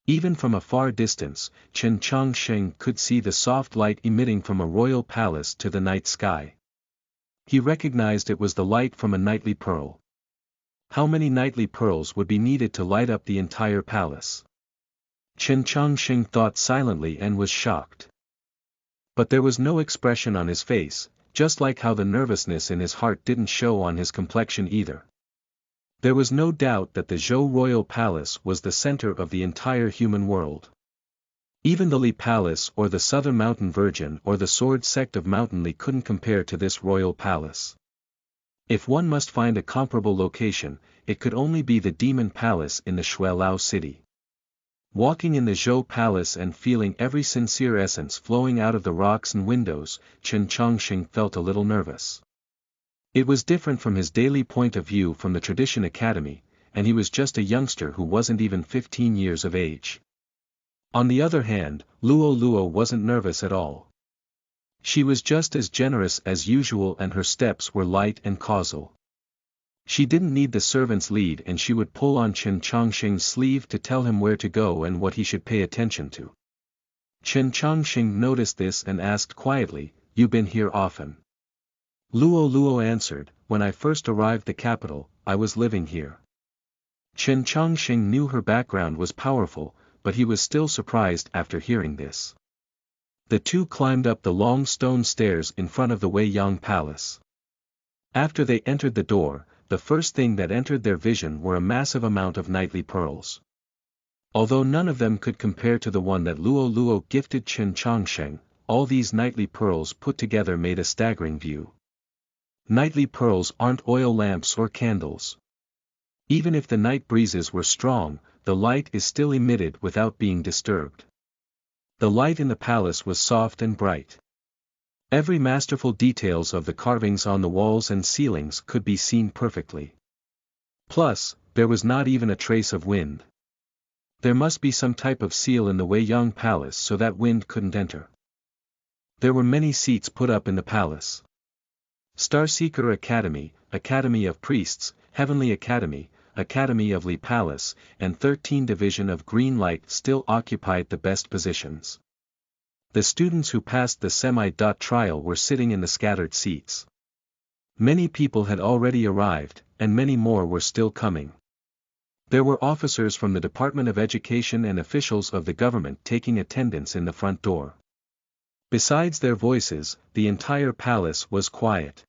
Even from a far distance, Chen Chongsheng could see the soft light emitting from a royal palace to the night sky. He recognized it was the light from a nightly pearl. How many nightly pearls would be needed to light up the entire palace? Chen Chongsheng thought silently and was shocked. But there was no expression on his face, just like how the nervousness in his heart didn't show on his complexion either. There was no doubt that the Zhou Royal Palace was the center of the entire human world. Even the Li Palace or the Southern Mountain Virgin or the Sword Sect of Mountain Li couldn't compare to this royal palace. If one must find a comparable location, it could only be the Demon Palace in the Shuelao city. Walking in the Zhou Palace and feeling every sincere essence flowing out of the rocks and windows, Chen Chongsheng felt a little nervous. It was different from his daily point of view from the Tradition Academy, and he was just a youngster who wasn't even 15 years of age. On the other hand, Luo Luo wasn't nervous at all. She was just as generous as usual and her steps were light and causal. She didn't need the servant's lead and she would pull on Chen Chongsheng's sleeve to tell him where to go and what he should pay attention to. Chen Chongsheng noticed this and asked quietly, "You been here often?" Luo Luo answered, "When I first arrived the capital, I was living here. Chen Chongqing knew her background was powerful, but he was still surprised after hearing this. The two climbed up the long stone stairs in front of the Wei Yang Palace. After they entered the door, the first thing that entered their vision were a massive amount of knightly pearls. Although none of them could compare to the one that Luo Luo gifted Chen Chongsheng, all these knightly pearls put together made a staggering view. Knightly pearls aren't oil lamps or candles. Even if the night breezes were strong, the light is still emitted without being disturbed. The light in the palace was soft and bright. Every masterful details of the carvings on the walls and ceilings could be seen perfectly. Plus, there was not even a trace of wind. There must be some type of seal in the Wei Yang Palace so that wind couldn't enter. There were many seats put up in the palace. Starseeker Academy, Academy of Priests, Heavenly Academy, Academy of Li Palace, and 13 Division of Green Light still occupied the best positions. The students who passed the semi-trial were sitting in the scattered seats. Many people had already arrived, and many more were still coming. There were officers from the Department of Education and officials of the government taking attendance in the front door. Besides their voices, the entire palace was quiet.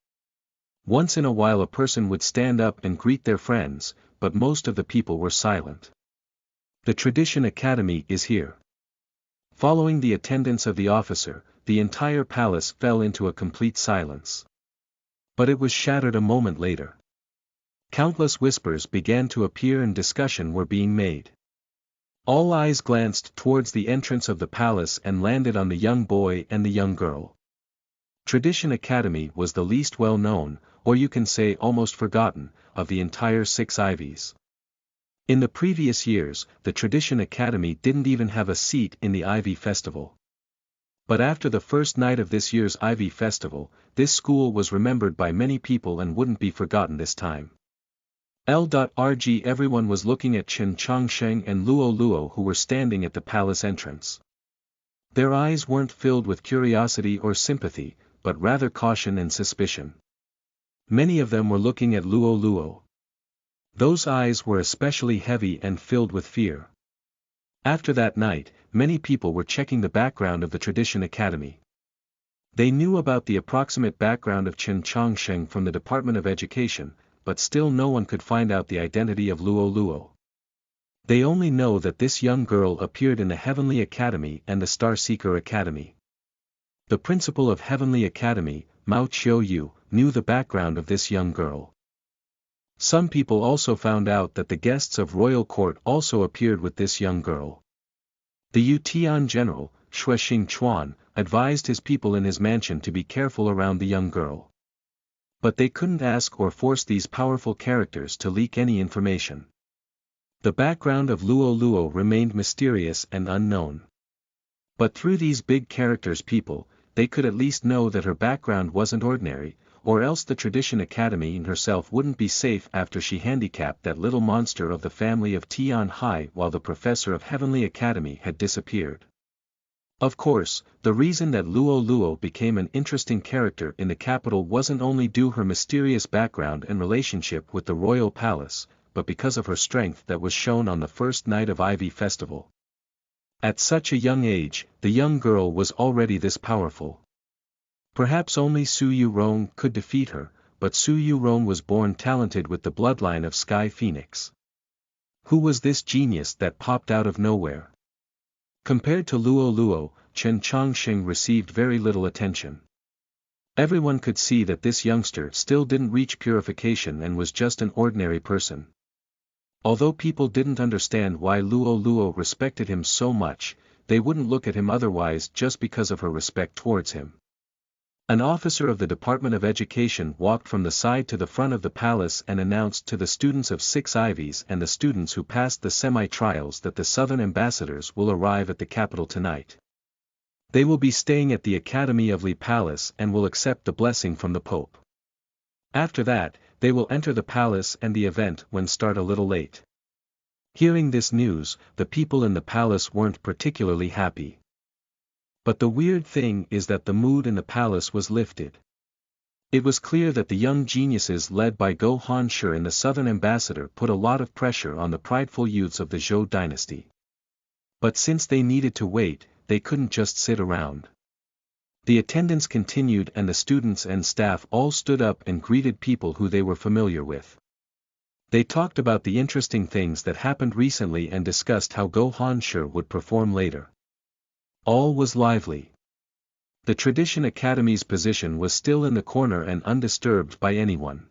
Once in a while a person would stand up and greet their friends, but most of the people were silent. The Tradition Academy is here. Following the attendance of the officer, the entire palace fell into a complete silence. But it was shattered a moment later. Countless whispers began to appear and discussion were being made. All eyes glanced towards the entrance of the palace and landed on the young boy and the young girl. Tradition Academy was the least well known, or you can say almost forgotten, of the entire 6 Ivies. In the previous years, the Tradition Academy didn't even have a seat in the Ivy Festival. But after the first night of this year's Ivy Festival, this school was remembered by many people and wouldn't be forgotten this time. L.RG Everyone was looking at Chen Chongsheng and Luo Luo who were standing at the palace entrance. Their eyes weren't filled with curiosity or sympathy, but rather caution and suspicion. Many of them were looking at Luo Luo. Those eyes were especially heavy and filled with fear. After that night, many people were checking the background of the Tradition Academy. They knew about the approximate background of Chen Chongsheng from the Department of Education, but still no one could find out the identity of Luo Luo. They only know that this young girl appeared in the Heavenly Academy and the Starseeker Academy. The principal of Heavenly Academy, Mao Qiu, knew the background of this young girl. Some people also found out that the guests of royal court also appeared with this young girl. The Yutian general, Xue Xingchuan, advised his people in his mansion to be careful around the young girl. But they couldn't ask or force these powerful characters to leak any information. The background of Luo Luo remained mysterious and unknown. But through these big characters' people, they could at least know that her background wasn't ordinary, or else the Tradition Academy and herself wouldn't be safe after she handicapped that little monster of the family of Tian Hai while the professor of Heavenly Academy had disappeared. Of course, the reason that Luo Luo became an interesting character in the capital wasn't only due her mysterious background and relationship with the royal palace, but because of her strength that was shown on the first night of Ivy Festival. At such a young age, the young girl was already this powerful. Perhaps only Su Yurong could defeat her, but Su Yurong was born talented with the bloodline of Sky Phoenix. Who was this genius that popped out of nowhere? Compared to Luo Luo, Chen Chongqing received very little attention. Everyone could see that this youngster still didn't reach purification and was just an ordinary person. Although people didn't understand why Luo Luo respected him so much, they wouldn't look at him otherwise just because of her respect towards him. An officer of the Department of Education walked from the side to the front of the palace and announced to the students of 6 Ivies and the students who passed the semi-trials that the southern ambassadors will arrive at the capital tonight. They will be staying at the Academy of Li Palace and will accept the blessing from the Pope. After that, they will enter the palace and the event will start a little late. Hearing this news, the people in the palace weren't particularly happy. But the weird thing is that the mood in the palace was lifted. It was clear that the young geniuses led by Go Hanshi and the Southern ambassador put a lot of pressure on the prideful youths of the Zhou dynasty. But since they needed to wait, they couldn't just sit around. The attendance continued and the students and staff all stood up and greeted people who they were familiar with. They talked about the interesting things that happened recently and discussed how Go Hanshi would perform later. All was lively. The Tradition Academy's position was still in the corner and undisturbed by anyone.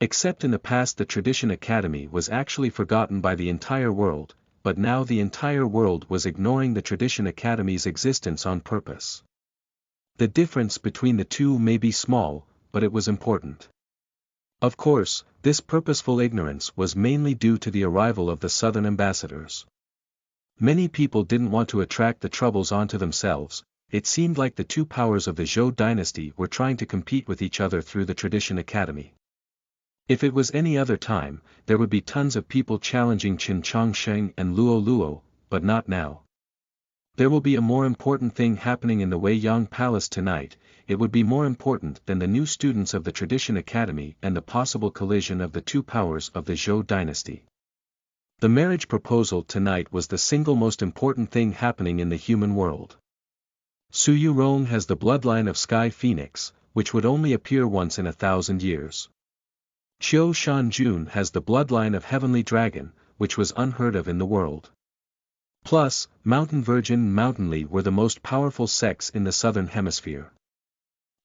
Except in the past the Tradition Academy was actually forgotten by the entire world, but now the entire world was ignoring the Tradition Academy's existence on purpose. The difference between the two may be small, but it was important. Of course, this purposeful ignorance was mainly due to the arrival of the Southern ambassadors. Many people didn't want to attract the troubles onto themselves. It seemed like the two powers of the Zhou dynasty were trying to compete with each other through the Tradition Academy. If it was any other time, there would be tons of people challenging Qin Chongsheng and Luo Luo, but not now. There will be a more important thing happening in the Weiyang Palace tonight. It would be more important than the new students of the Tradition Academy and the possible collision of the two powers of the Zhou dynasty. The marriage proposal tonight was the single most important thing happening in the human world. Su Yurong has the bloodline of Sky Phoenix, which would only appear once in 1,000 years. Qiu Shanjun has the bloodline of Heavenly Dragon, which was unheard of in the world. Plus, Mountain Virgin and Mountain Li were the most powerful sects in the Southern Hemisphere.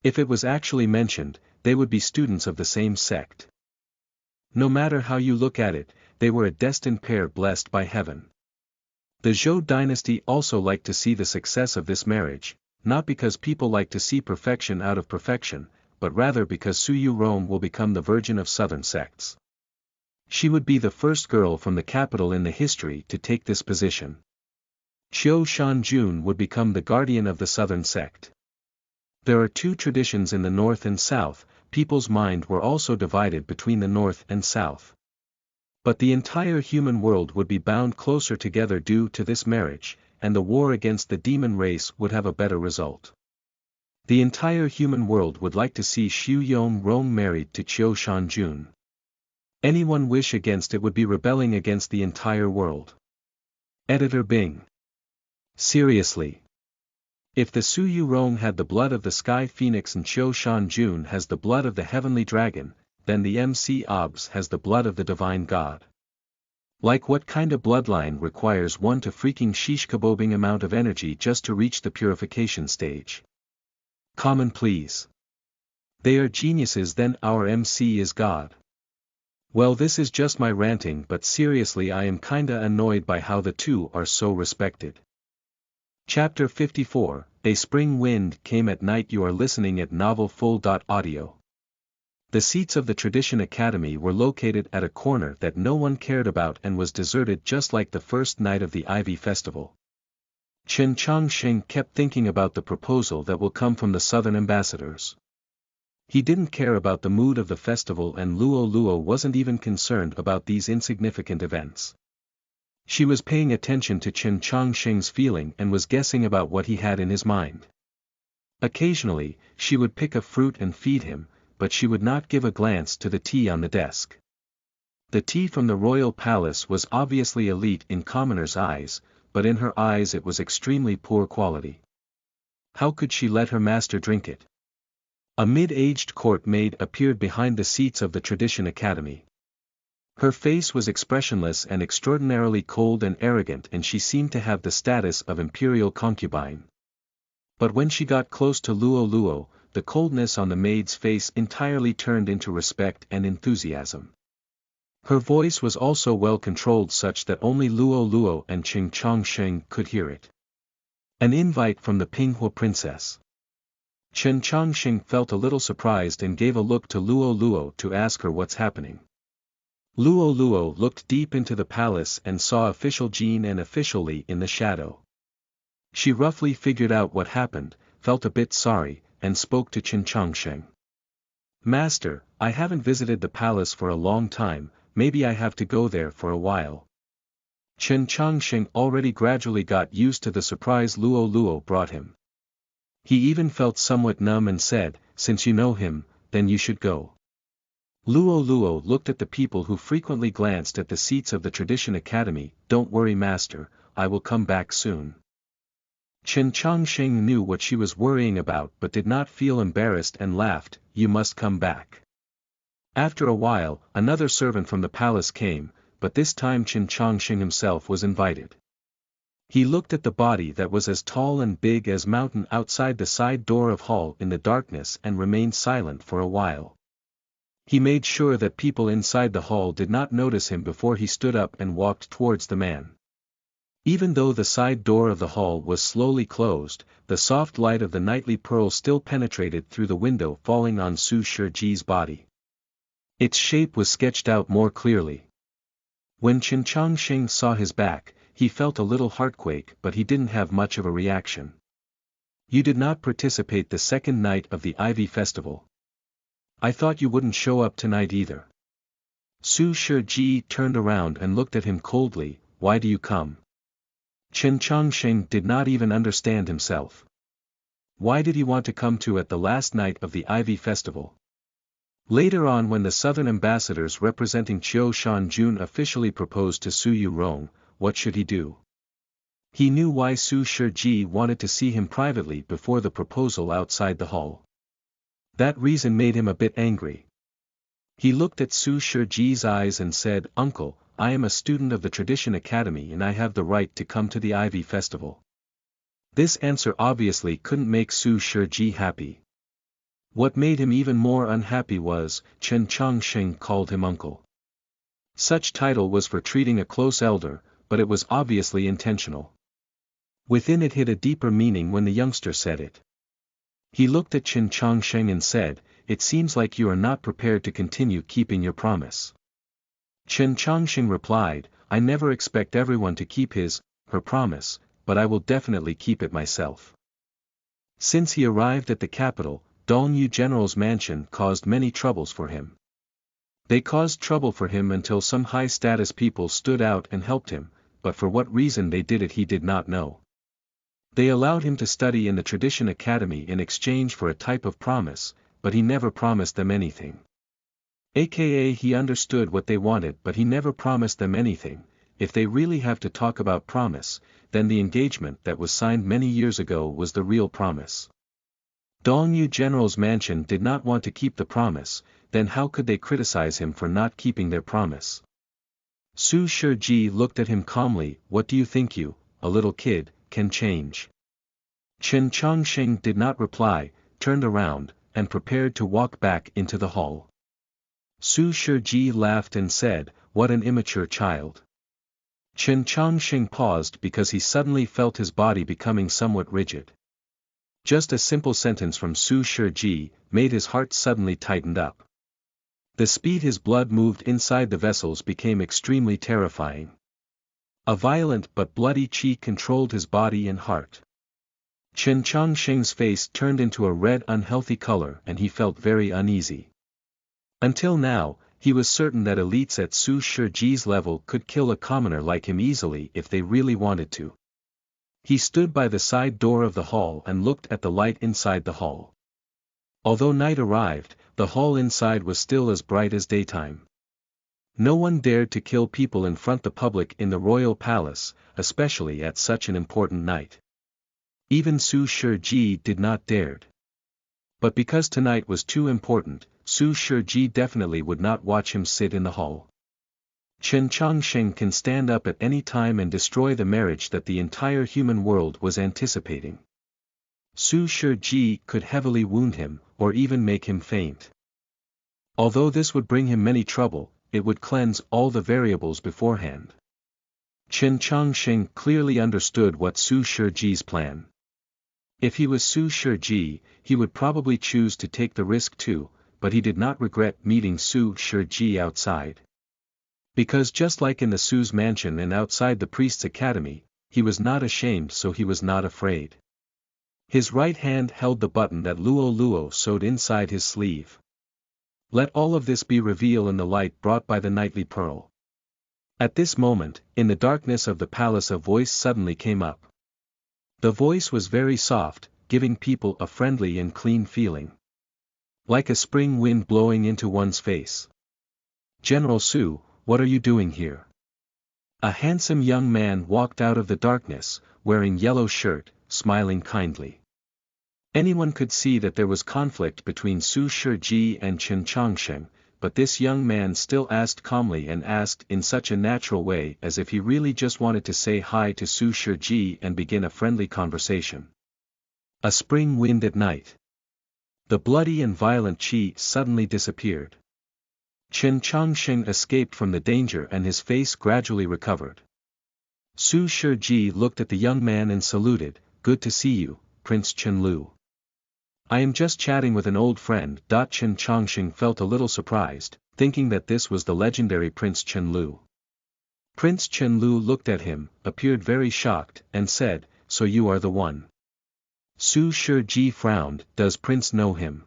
If it was actually mentioned, they would be students of the same sect. No matter how you look at it, they were a destined pair blessed by heaven. The Zhou dynasty also liked to see the success of this marriage, not because people like to see perfection out of perfection, but rather because Su Yurong will become the virgin of Southern sects. She would be the first girl from the capital in the history to take this position. Qiu Shanjun would become the guardian of the Southern sect. There are two traditions in the North and South. People's mind were also divided between the North and South. But the entire human world would be bound closer together due to this marriage, and the war against the demon race would have a better result. The entire human world would like to see Xu Yongrong married to Qiu Shanjun. Anyone wish against it would be rebelling against the entire world. Editor Bing. Seriously. If the Su Yurong had the blood of the Sky Phoenix and Qiu Shanjun has the blood of the Heavenly Dragon, then the MC Obs has the blood of the Divine God. Like what kind of bloodline requires one to freaking shish kebabing amount of energy just to reach the purification stage? Comment please. They are geniuses, then our MC is God. Well, this is just my ranting, but seriously I am kinda annoyed by how the two are so respected. Chapter 54, A Spring Wind Came at Night. You are listening at novelfull.audio. The seats of the Tradition Academy were located at a corner that no one cared about and was deserted just like the first night of the Ivy Festival. Qin Chongsheng kept thinking about the proposal that will come from the Southern ambassadors. He didn't care about the mood of the festival, and Luo Luo wasn't even concerned about these insignificant events. She was paying attention to Qin Chongsheng's feeling and was guessing about what he had in his mind. Occasionally, she would pick a fruit and feed him, but she would not give a glance to the tea on the desk. The tea from the royal palace was obviously elite in commoners' eyes, but in her eyes it was extremely poor quality. How could she let her master drink it? A mid-aged court maid appeared behind the seats of the Tradition Academy. Her face was expressionless and extraordinarily cold and arrogant, and she seemed to have the status of imperial concubine. But when she got close to Luo Luo, the coldness on the maid's face entirely turned into respect and enthusiasm. Her voice was also well controlled, such that only Luo Luo and Qin Chongsheng could hear it. An invite from the Pinghua princess. Qin Chongsheng felt a little surprised and gave a look to Luo Luo to ask her what's happening. Luo Luo looked deep into the palace and saw official Jin and official Li in the shadow. She roughly figured out what happened, felt a bit sorry, and spoke to Qin Chongsheng. Master, I haven't visited the palace for a long time, maybe I have to go there for a while. Qin Chongsheng already gradually got used to the surprise Luo Luo brought him. He even felt somewhat numb and said, since you know him, then you should go. Luo Luo looked at the people who frequently glanced at the seats of the Tradition Academy. Don't worry master, I will come back soon. Chen Chongsheng knew what she was worrying about but did not feel embarrassed and laughed. You must come back. After a while, another servant from the palace came, but this time Chen Chongsheng himself was invited. He looked at the body that was as tall and big as mountain outside the side door of hall in the darkness and remained silent for a while. He made sure that people inside the hall did not notice him before he stood up and walked towards the man. Even though the side door of the hall was slowly closed, the soft light of the nightly pearl still penetrated through the window falling on Su Shiji's body. Its shape was sketched out more clearly. When Chen Chongsheng saw his back, he felt a little heartquake but he didn't have much of a reaction. You did not participate the second night of the Ivy Festival. I thought you wouldn't show up tonight either. Su Shiji turned around and looked at him coldly. Why do you come? Chen Chongsheng did not even understand himself. Why did he want to come to at the last night of the Ivy Festival? Later on when the southern ambassadors representing Qiu Shanjun officially proposed to Su Yurong, what should he do? He knew why Su Shiji wanted to see him privately before the proposal outside the hall. That reason made him a bit angry. He looked at Su Shiji's eyes and said, Uncle, I am a student of the Tradition Academy and I have the right to come to the Ivy Festival. This answer obviously couldn't make Su Shiji happy. What made him even more unhappy was, Chen Chongsheng called him uncle. Such title was for treating a close elder, but it was obviously intentional. Within it hid a deeper meaning when the youngster said it. He looked at Chen Chongsheng and said, it seems like you are not prepared to continue keeping your promise. Chen Chongsheng replied, I never expect everyone to keep her promise, but I will definitely keep it myself. Since he arrived at the capital, Dongyu General's mansion caused many troubles for him. They caused trouble for him until some high-status people stood out and helped him, but for what reason they did it he did not know. They allowed him to study in the Tradition Academy in exchange for a type of promise, but he never promised them anything. AKA he understood what they wanted but he never promised them anything. If they really have to talk about promise, then the engagement that was signed many years ago was the real promise. Dongyu General's mansion did not want to keep the promise, then how could they criticize him for not keeping their promise? Su Shiji looked at him calmly, what do you think you, a little kid, can change? Chen Chongsheng did not reply, turned around, and prepared to walk back into the hall. Su Shiji laughed and said, what an immature child. Chen Chongsheng paused because he suddenly felt his body becoming somewhat rigid. Just a simple sentence from Su Shiji made his heart suddenly tightened up. The speed his blood moved inside the vessels became extremely terrifying. A violent but bloody qi controlled his body and heart. Chen Chongsheng's face turned into a red unhealthy color and he felt very uneasy. Until now, he was certain that elites at Su Shiji's level could kill a commoner like him easily if they really wanted to. He stood by the side door of the hall and looked at the light inside the hall. Although night arrived, the hall inside was still as bright as daytime. No one dared to kill people in front of the public in the royal palace, especially at such an important night. Even Su Shiji did not dared. But because tonight was too important, Su Shiji definitely would not watch him sit in the hall. Chen Chongsheng can stand up at any time and destroy the marriage that the entire human world was anticipating. Su Shiji could heavily wound him, or even make him faint. Although this would bring him many trouble, it would cleanse all the variables beforehand. Chen Chongsheng clearly understood what Su Shiji's plan. If he was Su Shiji, he would probably choose to take the risk too, but he did not regret meeting Su Shiji outside. Because just like in the Su's mansion and outside the priest's academy, he was not ashamed so he was not afraid. His right hand held the button that Luo Luo sewed inside his sleeve. Let all of this be revealed in the light brought by the nightly pearl. At this moment, in the darkness of the palace a voice suddenly came up. The voice was very soft, giving people a friendly and clean feeling. Like a spring wind blowing into one's face. General Su, what are you doing here? A handsome young man walked out of the darkness, wearing yellow shirt, smiling kindly. Anyone could see that there was conflict between Su Shiji and Chen Changsheng, but this young man still asked calmly and asked in such a natural way as if he really just wanted to say hi to Su Shiji and begin a friendly conversation. A spring wind at night. The bloody and violent qi suddenly disappeared. Chen Changsheng escaped from the danger and his face gradually recovered. Su Shiji looked at the young man and saluted, "Good to see you, Prince Chen Lu." "I am just chatting with an old friend." Chen Changsheng felt a little surprised, thinking that this was the legendary Prince Chen Lu. Prince Chen Lu looked at him, appeared very shocked, and said, "So you are the one." Su Shiji frowned, "Does Prince know him?"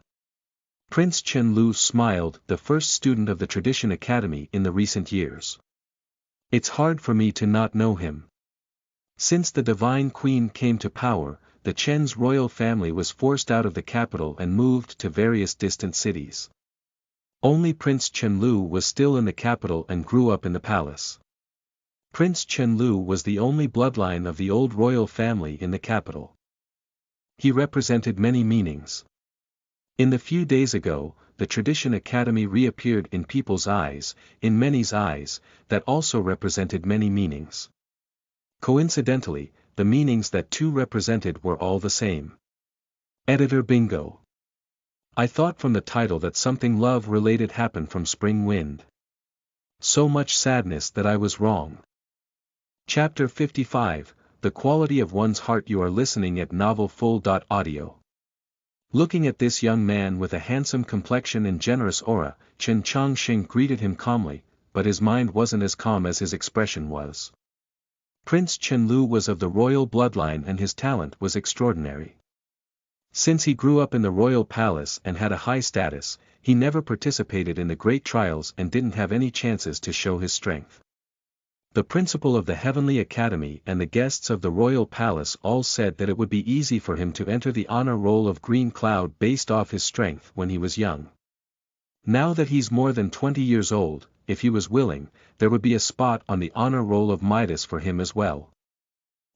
Prince Chen Lu smiled, "The first student of the Tradition Academy in the recent years. It's hard for me to not know him. Since the Divine Queen came to power, the Chen's royal family was forced out of the capital and moved to various distant cities. Only Prince Chen Lu was still in the capital and grew up in the palace. Prince Chen Lu was the only bloodline of the old royal family in the capital. He represented many meanings. In the few days ago, the Tradition Academy reappeared in people's eyes, in many's eyes, that also represented many meanings. Coincidentally, the meanings that two represented were all the same. Editor Bingo. I thought from the title that something love-related happened from Spring Wind. So much sadness that I was wrong. Chapter 55, The Quality of One's Heart. You are listening at novelfull.audio. Looking at this young man with a handsome complexion and generous aura, Chen Changsheng greeted him calmly, but his mind wasn't as calm as his expression was. Prince Chen Lu was of the royal bloodline and his talent was extraordinary. Since he grew up in the royal palace and had a high status, he never participated in the great trials and didn't have any chances to show his strength. The principal of the Heavenly Academy and the guests of the royal palace all said that it would be easy for him to enter the honor roll of Green Cloud based off his strength when he was young. Now that he's more than 20 years old, if he was willing, there would be a spot on the honor roll of Midas for him as well.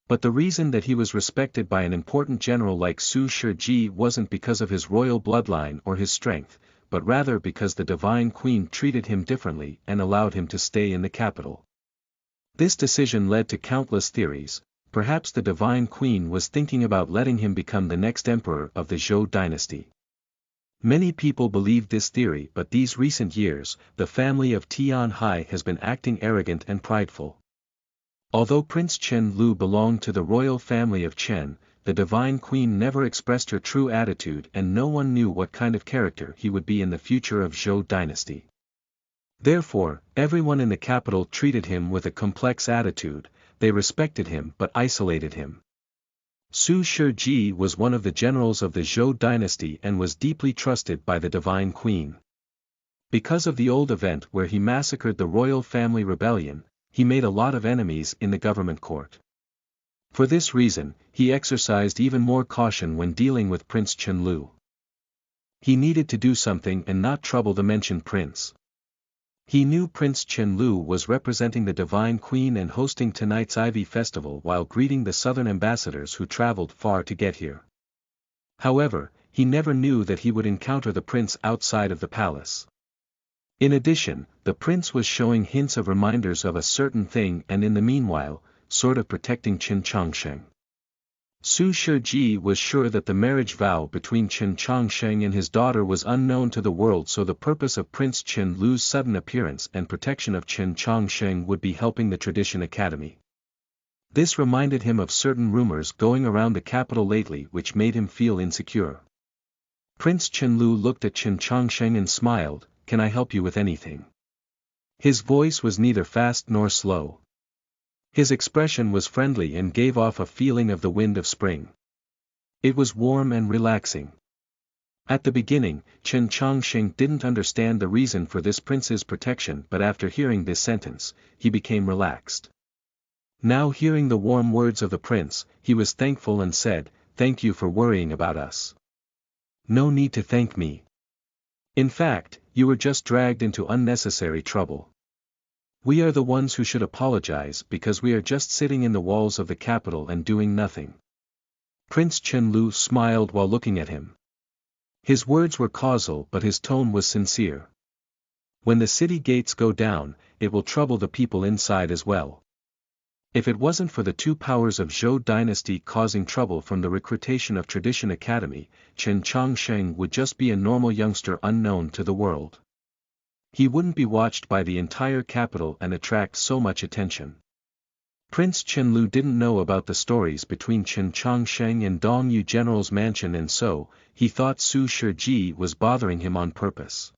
But the reason that he was respected by an important general like Su Shiji wasn't because of his royal bloodline or his strength, but rather because the Divine Queen treated him differently and allowed him to stay in the capital. This decision led to countless theories. Perhaps the Divine Queen was thinking about letting him become the next emperor of the Zhou dynasty. Many people believed this theory, but these recent years, the family of Tian Ji has been acting arrogant and prideful. Although Prince Chen Lu belonged to the royal family of Chen, the Divine Queen never expressed her true attitude and no one knew what kind of character he would be in the future of Zhou dynasty. Therefore, everyone in the capital treated him with a complex attitude. They respected him but isolated him. Su Shiji was one of the generals of the Zhou dynasty and was deeply trusted by the Divine Queen. Because of the old event where he massacred the royal family rebellion, he made a lot of enemies in the government court. For this reason, he exercised even more caution when dealing with Prince Chen Lu. He needed to do something and not trouble the mentioned prince. He knew Prince Chen Lu was representing the Divine Queen and hosting tonight's Ivy Festival while greeting the southern ambassadors who traveled far to get here. However, he never knew that he would encounter the prince outside of the palace. In addition, the prince was showing hints of reminders of a certain thing and in the meanwhile, sort of protecting Chen Changsheng. Su Shiji was sure that the marriage vow between Chen Changsheng and his daughter was unknown to the world, so the purpose of Prince Chen Lu's sudden appearance and protection of Chen Changsheng would be helping the Tradition Academy. This reminded him of certain rumors going around the capital lately which made him feel insecure. Prince Chen Lu looked at Chen Changsheng and smiled, "Can I help you with anything?" His voice was neither fast nor slow. His expression was friendly and gave off a feeling of the wind of spring. It was warm and relaxing. At the beginning, Chen Changsheng didn't understand the reason for this prince's protection, but after hearing this sentence, he became relaxed. Now hearing the warm words of the prince, he was thankful and said, "Thank you for worrying about us." "No need to thank me. In fact, you were just dragged into unnecessary trouble. We are the ones who should apologize because we are just sitting in the walls of the capital and doing nothing. Prince Qianlu smiled while looking at him. His words were causal but his tone was sincere. When the city gates go down, it will trouble the people inside as well. If it wasn't for the two powers of Zhou dynasty causing trouble from the recruitation of Tradition Academy, Chen Chongsheng would just be a normal youngster unknown to the world. He wouldn't be watched by the entire capital and attract so much attention. Prince Qianlu didn't know about the stories between Chen Chongsheng and Dongyu General's mansion, and so, he thought Su Shiji was bothering him on purpose.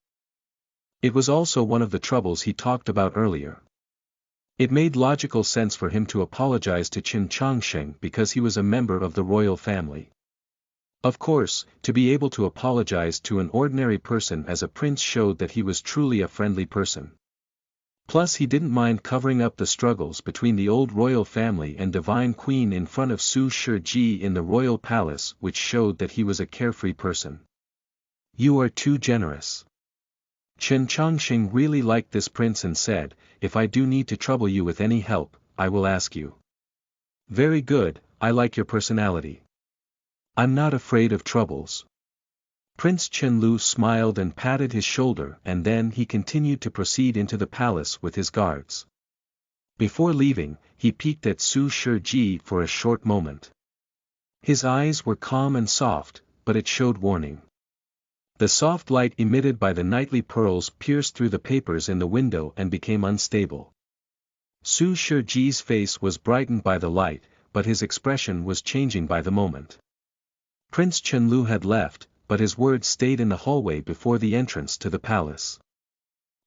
It was also one of the troubles he talked about earlier. It made logical sense for him to apologize to Chen Chongsheng because he was a member of the royal family. Of course, to be able to apologize to an ordinary person as a prince showed that he was truly a friendly person. Plus he didn't mind covering up the struggles between the old royal family and divine queen in front of Su Shiji in the royal palace, which showed that he was a carefree person. You are too generous. Chen Chongsheng really liked this prince and said, if I do need to trouble you with any help, I will ask you. Very good, I like your personality. I'm not afraid of troubles. Prince Qianlu smiled and patted his shoulder, and then he continued to proceed into the palace with his guards. Before leaving, he peeked at Su Shiji for a short moment. His eyes were calm and soft, but it showed warning. The soft light emitted by the nightly pearls pierced through the papers in the window and became unstable. Su Shiji's face was brightened by the light, but his expression was changing by the moment. Prince Qianlu had left, but his words stayed in the hallway before the entrance to the palace.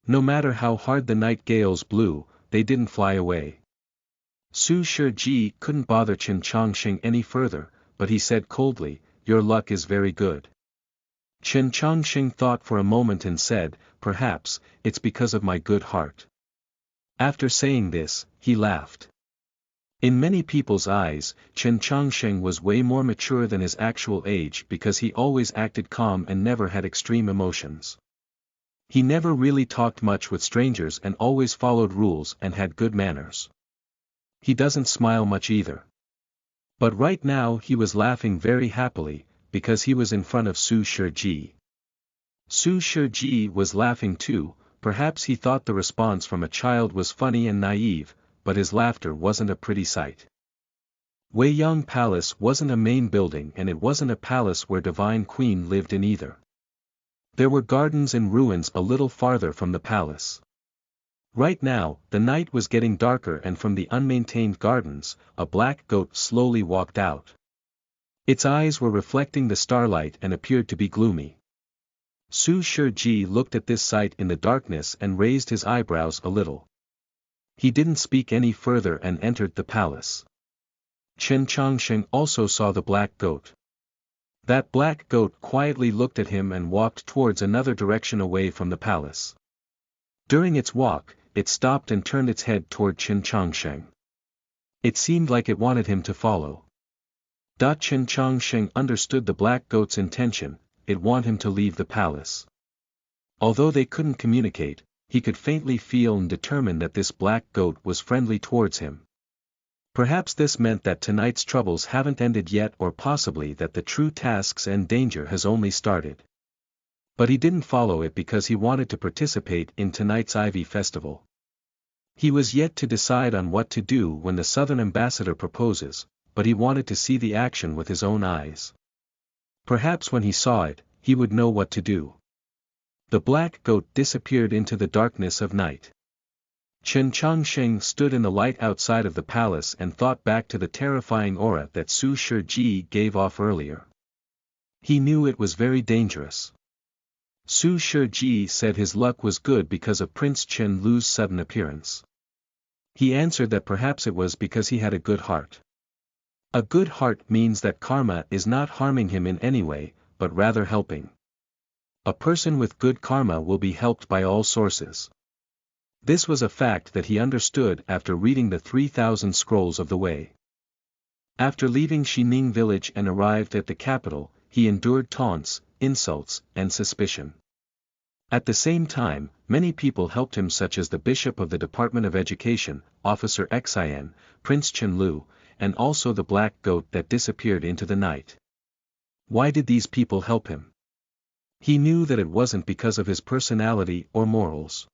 No matter how hard the night gales blew, they didn't fly away. Su Shiji couldn't bother Chen Chongsheng any further, but he said coldly, your luck is very good. Chen Chongsheng thought for a moment and said, perhaps, it's because of my good heart. After saying this, he laughed. In many people's eyes, Chen Chongsheng was way more mature than his actual age because he always acted calm and never had extreme emotions. He never really talked much with strangers and always followed rules and had good manners. He doesn't smile much either. But right now he was laughing very happily, because he was in front of Su Shiji. Su Shiji was laughing too, perhaps he thought the response from a child was funny and naive, but his laughter wasn't a pretty sight. Weiyang Palace wasn't a main building and it wasn't a palace where Divine Queen lived in either. There were gardens and ruins a little farther from the palace. Right now, the night was getting darker and from the unmaintained gardens, a black goat slowly walked out. Its eyes were reflecting the starlight and appeared to be gloomy. Su Shiji looked at this sight in the darkness and raised his eyebrows a little. He didn't speak any further and entered the palace. Chen Chongsheng also saw the black goat. That black goat quietly looked at him and walked towards another direction away from the palace. During its walk, it stopped and turned its head toward Chen Chongsheng. It seemed like it wanted him to follow. Chen Chongsheng understood the black goat's intention, it wanted him to leave the palace. Although they couldn't communicate, he could faintly feel and determine that this black goat was friendly towards him. Perhaps this meant that tonight's troubles haven't ended yet, or possibly that the true tasks and danger has only started. But he didn't follow it because he wanted to participate in tonight's Ivy Festival. He was yet to decide on what to do when the Southern ambassador proposes, but he wanted to see the action with his own eyes. Perhaps when he saw it, he would know what to do. The black goat disappeared into the darkness of night. Chen Chongsheng stood in the light outside of the palace and thought back to the terrifying aura that Su Shiji gave off earlier. He knew it was very dangerous. Su Shiji said his luck was good because of Prince Qianlu's sudden appearance. He answered that perhaps it was because he had a good heart. A good heart means that karma is not harming him in any way, but rather helping. A person with good karma will be helped by all sources. This was a fact that he understood after reading the 3,000 scrolls of the way. After leaving Xining village and arrived at the capital, he endured taunts, insults, and suspicion. At the same time, many people helped him, such as the Bishop of the Department of Education, Officer Xian, Prince Chen Lu, and also the black goat that disappeared into the night. Why did these people help him? He knew that it wasn't because of his personality or morals.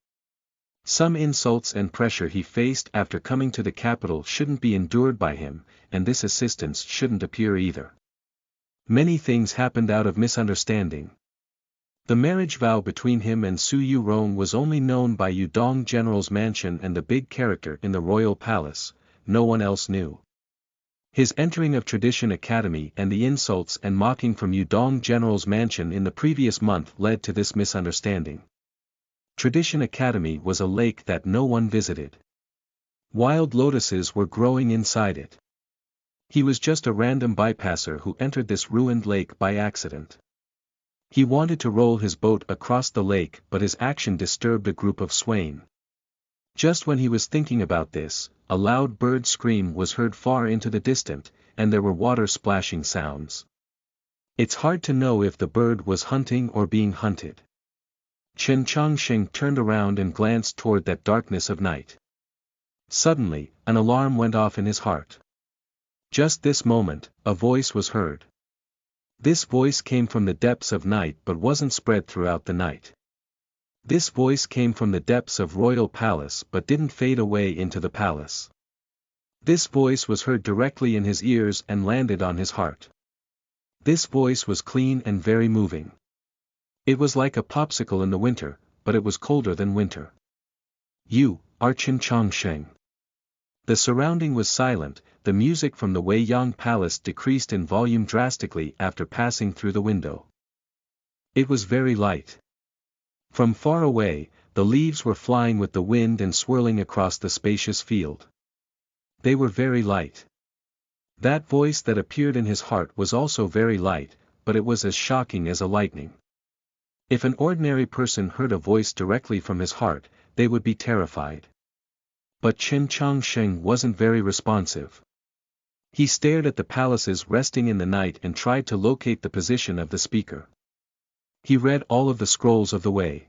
Some insults and pressure he faced after coming to the capital shouldn't be endured by him, and this assistance shouldn't appear either. Many things happened out of misunderstanding. The marriage vow between him and Su Yurong was only known by Yudong General's mansion and the big character in the royal palace. No one else knew. His entering of Tradition Academy and the insults and mocking from Yudong General's mansion in the previous month led to this misunderstanding. Tradition Academy was a lake that no one visited. Wild lotuses were growing inside it. He was just a random bypasser who entered this ruined lake by accident. He wanted to roll his boat across the lake, but his action disturbed a group of swain. Just when he was thinking about this, a loud bird scream was heard far into the distance, and there were water splashing sounds. It's hard to know if the bird was hunting or being hunted. Chen Chongsheng turned around and glanced toward that darkness of night. Suddenly, an alarm went off in his heart. Just this moment, a voice was heard. This voice came from the depths of night but wasn't spread throughout the night. This voice came from the depths of royal palace but didn't fade away into the palace. This voice was heard directly in his ears and landed on his heart. This voice was clean and very moving. It was like a popsicle in the winter, but it was colder than winter. You, are Chen Chongsheng. The surrounding was silent. The music from the Weiyang Palace decreased in volume drastically after passing through the window. It was very light. From far away, the leaves were flying with the wind and swirling across the spacious field. They were very light. That voice that appeared in his heart was also very light, but it was as shocking as a lightning. If an ordinary person heard a voice directly from his heart, they would be terrified. But Chen Chongsheng wasn't very responsive. He stared at the palaces resting in the night and tried to locate the position of the speaker. He read all of the scrolls of the way.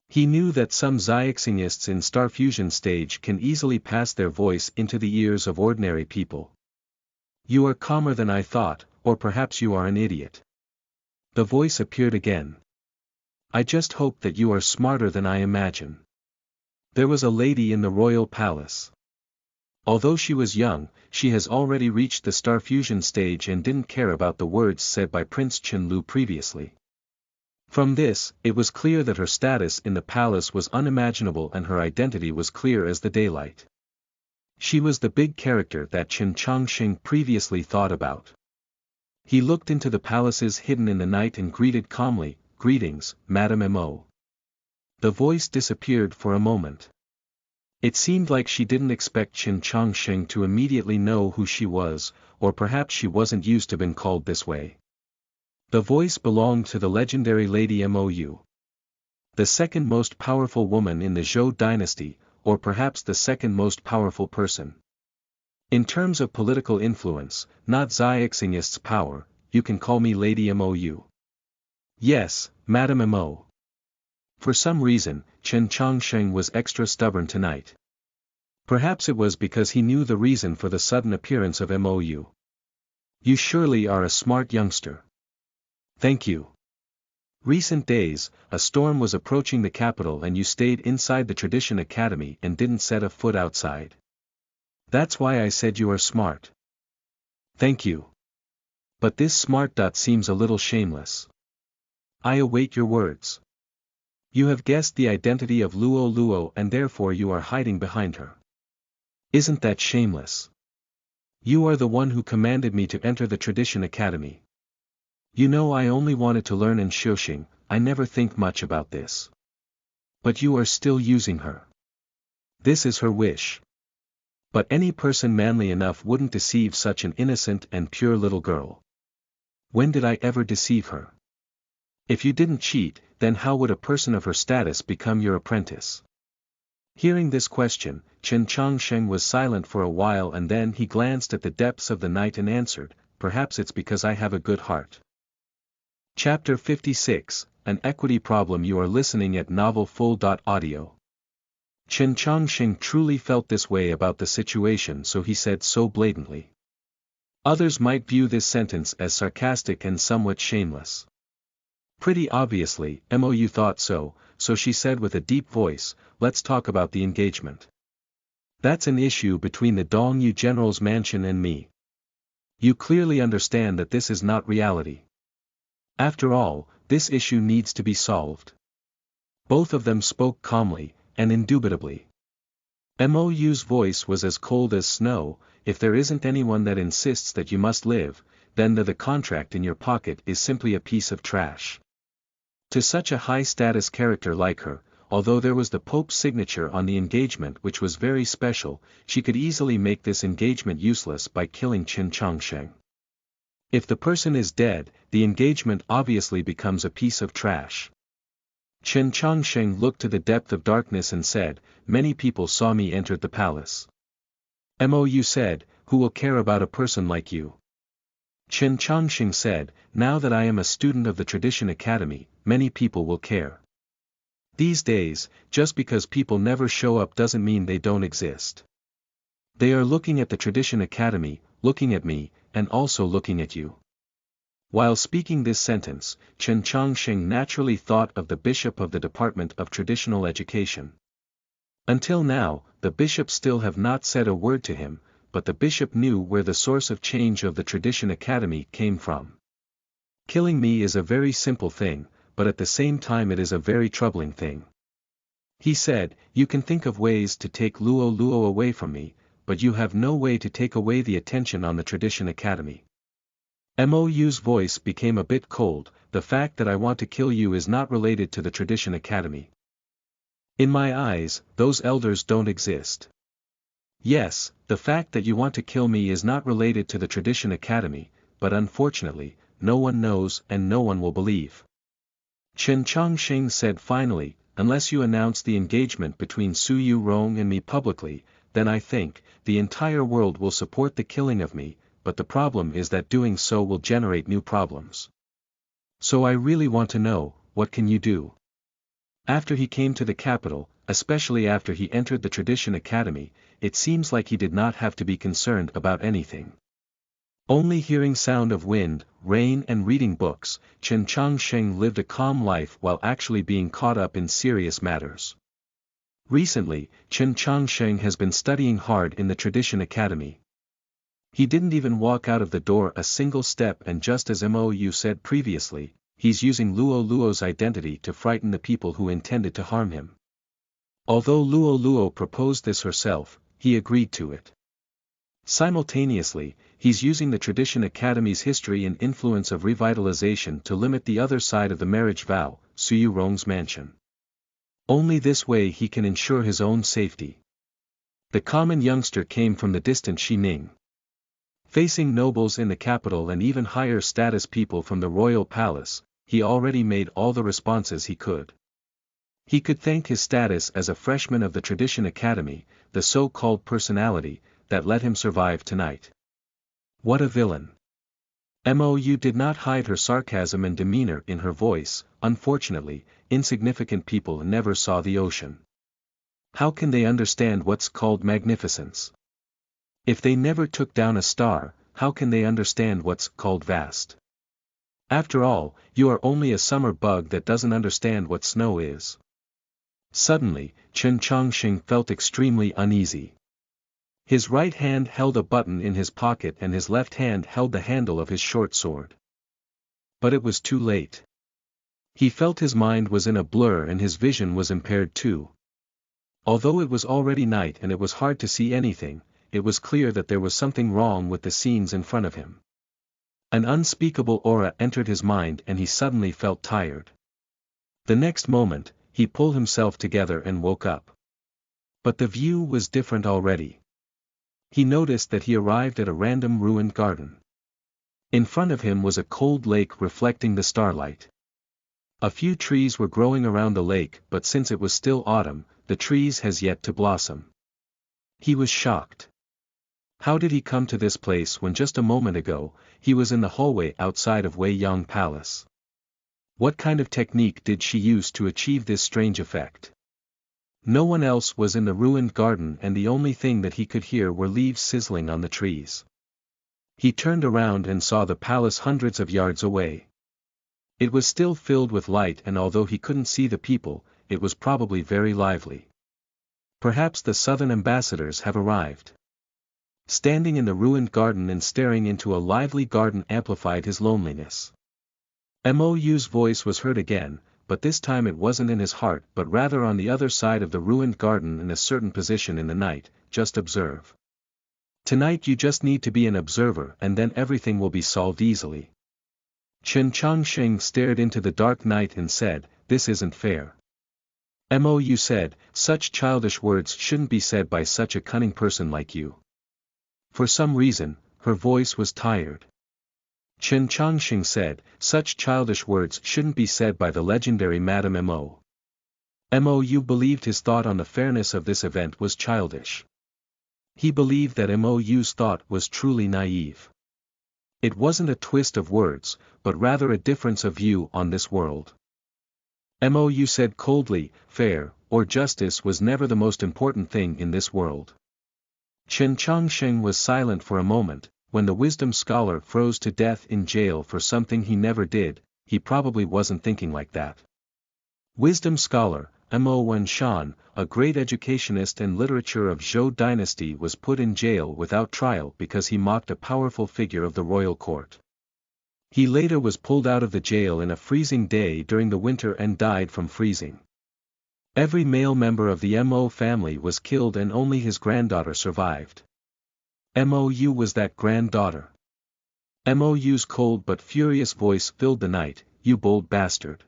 He knew that some Xiaxinists in Star Fusion stage can easily pass their voice into the ears of ordinary people. You are calmer than I thought, or perhaps you are an idiot. The voice appeared again. I just hope that you are smarter than I imagine. There was a lady in the royal palace. Although she was young, she has already reached the Star Fusion stage and didn't care about the words said by Prince Chen Lu previously. From this, it was clear that her status in the palace was unimaginable and her identity was clear as the daylight. She was the big character that Chen Chongsheng previously thought about. He looked into the palaces hidden in the night and greeted calmly, "Greetings, Madame Mo." The voice disappeared for a moment. It seemed like she didn't expect Chen Chongsheng to immediately know who she was, or perhaps she wasn't used to being called this way. The voice belonged to the legendary Lady Mou, the second most powerful woman in the Zhou dynasty, or perhaps the second most powerful person. In terms of political influence, not Xiaxinists' power, you can call me Lady Mou. Yes, Madame Mo. For some reason, Chen Chongsheng was extra stubborn tonight. Perhaps it was because he knew the reason for the sudden appearance of Mou. You surely are a smart youngster. Thank you. Recent days, a storm was approaching the capital and you stayed inside the Tradition Academy and didn't set a foot outside. That's why I said you are smart. Thank you. But this smart seems a little shameless. I await your words. You have guessed the identity of Luo and therefore you are hiding behind her. Isn't that shameless? You are the one who commanded me to enter the Tradition Academy. You know I only wanted to learn in Xiuxing, I never think much about this. But you are still using her. This is her wish. But any person manly enough wouldn't deceive such an innocent and pure little girl. When did I ever deceive her? If you didn't cheat, then how would a person of her status become your apprentice? Hearing this question, Chen Chongsheng was silent for a while and then he glanced at the depths of the night and answered, perhaps it's because I have a good heart. Chapter 56, An Equity Problem. You are listening at novelfull.audio. Chen Chongqing truly felt this way about the situation, so he said so blatantly. Others might view this sentence as sarcastic and somewhat shameless. Pretty obviously, Mou thought so, so she said with a deep voice, "Let's talk about the engagement. That's an issue between the Dongyu General's mansion and me. You clearly understand that this is not reality. After all, this issue needs to be solved." Both of them spoke calmly, and indubitably. Mou's voice was as cold as snow. If there isn't anyone that insists that you must live, then the contract in your pocket is simply a piece of trash. To such a high-status character like her, although there was the Pope's signature on the engagement which was very special, she could easily make this engagement useless by killing Chen Chongqing. If the person is dead, the engagement obviously becomes a piece of trash. Chen Chongqing looked to the depth of darkness and said, "Many people saw me enter the palace." Mou said, "Who will care about a person like you?" Chen Chongqing said, "Now that I am a student of the Tradition Academy, many people will care. These days, just because people never show up doesn't mean they don't exist. They are looking at the Tradition Academy, looking at me, and also looking at you." While speaking this sentence, Chen Chongqing naturally thought of the bishop of the Department of Traditional Education. Until now, the bishops still have not said a word to him, but the bishop knew where the source of change of the Tradition Academy came from. Killing me is a very simple thing, but at the same time it is a very troubling thing. He said, "You can think of ways to take Luo away from me, but you have no way to take away the attention on the Tradition Academy." Mou's voice became a bit cold. "The fact that I want to kill you is not related to the Tradition Academy. In my eyes, those elders don't exist. Yes, the fact that you want to kill me is not related to the Tradition Academy, but unfortunately, no one knows and no one will believe." Chen Chongqing said finally, "Unless you announce the engagement between Su Yurong and me publicly, then I think, the entire world will support the killing of me, but the problem is that doing so will generate new problems. So I really want to know, what can you do?" After he came to the capital, especially after he entered the Tradition Academy, it seems like he did not have to be concerned about anything. Only hearing sound of wind, rain and reading books, Chen Chongqing lived a calm life while actually being caught up in serious matters. Recently, Chen Chongqing has been studying hard in the Tradition Academy. He didn't even walk out of the door a single step, and just as Mou said previously, he's using Luo's identity to frighten the people who intended to harm him. Although Luo proposed this herself, he agreed to it. Simultaneously, he's using the Tradition Academy's history and influence of revitalization to limit the other side of the marriage vow, Su Yurong's mansion. Only this way he can ensure his own safety. The common youngster came from the distant Xining. Facing nobles in the capital and even higher status people from the royal palace, he already made all the responses he could. He could thank his status as a freshman of the Tradition Academy, the so-called personality, that let him survive tonight. What a villain. Mou did not hide her sarcasm and demeanor in her voice. Unfortunately, insignificant people never saw the ocean. How can they understand what's called magnificence? If they never took down a star, how can they understand what's called vast? After all, you are only a summer bug that doesn't understand what snow is. Suddenly, Chen Chongqing felt extremely uneasy. His right hand held a button in his pocket and his left hand held the handle of his short sword. But it was too late. He felt his mind was in a blur and his vision was impaired too. Although it was already night and it was hard to see anything, it was clear that there was something wrong with the scenes in front of him. An unspeakable aura entered his mind and he suddenly felt tired. The next moment, he pulled himself together and woke up. But the view was different already. He noticed that he arrived at a random ruined garden. In front of him was a cold lake reflecting the starlight. A few trees were growing around the lake, but since it was still autumn, the trees has yet to blossom. He was shocked. How did he come to this place when just a moment ago, he was in the hallway outside of Wei Yang Palace? What kind of technique did she use to achieve this strange effect? No one else was in the ruined garden and the only thing that he could hear were leaves sizzling on the trees. He turned around and saw the palace hundreds of yards away. It was still filled with light, and although he couldn't see the people, it was probably very lively. Perhaps the southern ambassadors have arrived. Standing in the ruined garden and staring into a lively garden amplified his loneliness. Mou's voice was heard again, but this time it wasn't in his heart but rather on the other side of the ruined garden in a certain position in the night. Just observe. Tonight you just need to be an observer and then everything will be solved easily. Chen Changsheng stared into the dark night and said, "This isn't fair." Mou said, "Such childish words shouldn't be said by such a cunning person like you." For some reason, her voice was tired. Chen Changsheng said, "Such childish words shouldn't be said by the legendary Madame Mou. Mou believed his thought on the fairness of this event was childish. He believed that Mou's thought was truly naive. It wasn't a twist of words, but rather a difference of view on this world. Mou said coldly, "Fair, or justice was never the most important thing in this world." Chen Changsheng was silent for a moment. When the wisdom scholar froze to death in jail for something he never did, he probably wasn't thinking like that. Wisdom scholar, Mo Wenshan, a great educationist and literature of Zhou dynasty, was put in jail without trial because he mocked a powerful figure of the royal court. He later was pulled out of the jail in a freezing day during the winter and died from freezing. Every male member of the Mo family was killed and only his granddaughter survived. Mou was that granddaughter. Mou's cold but furious voice filled the night, "You bold bastard."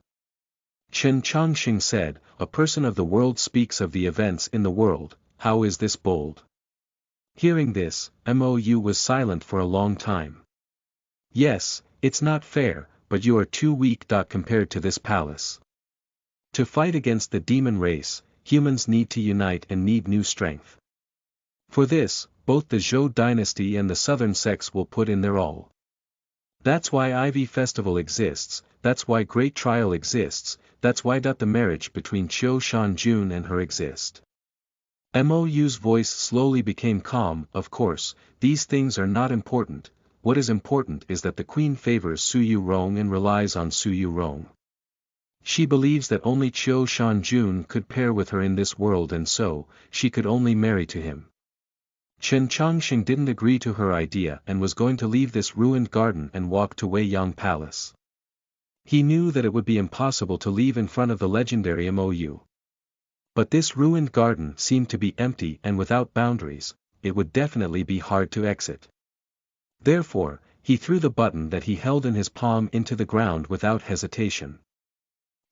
Chen Changsheng said, "A person of the world speaks of the events in the world, how is this bold?" Hearing this, Mou was silent for a long time. "Yes, it's not fair, but you are too weak. Compared to this palace. To fight against the demon race, humans need to unite and need new strength. For this, both the Zhou dynasty and the southern sects will put in their all. That's why Ivy Festival exists, that's why Great Trial exists, that's why the marriage between Qiu Shanjun and her exist." Mou's voice slowly became calm. "Of course, these things are not important. What is important is that the queen favors Su Yurong and relies on Su Yurong. She believes that only Qiu Shanjun could pair with her in this world and so, she could only marry to him." Chen Changsheng didn't agree to her idea and was going to leave this ruined garden and walk to Weiyang Palace. He knew that it would be impossible to leave in front of the legendary Mou. But this ruined garden seemed to be empty and without boundaries, it would definitely be hard to exit. Therefore, he threw the button that he held in his palm into the ground without hesitation.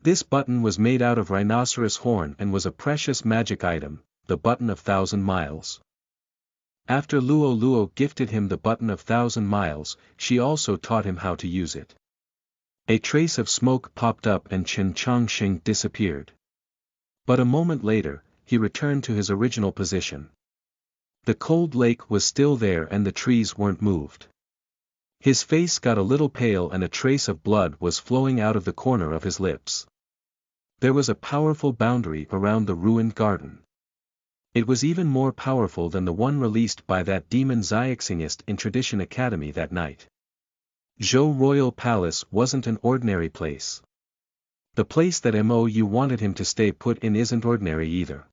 This button was made out of rhinoceros horn and was a precious magic item, the button of 1,000 miles. After Luo gifted him the button of 1,000 miles, she also taught him how to use it. A trace of smoke popped up and Chen Changsheng disappeared. But a moment later, he returned to his original position. The cold lake was still there and the trees weren't moved. His face got a little pale and a trace of blood was flowing out of the corner of his lips. There was a powerful boundary around the ruined garden. It was even more powerful than the one released by that demon Xiaxingist in Tradition Academy that night. Zhou Royal Palace wasn't an ordinary place. The place that Mou wanted him to stay put in isn't ordinary either.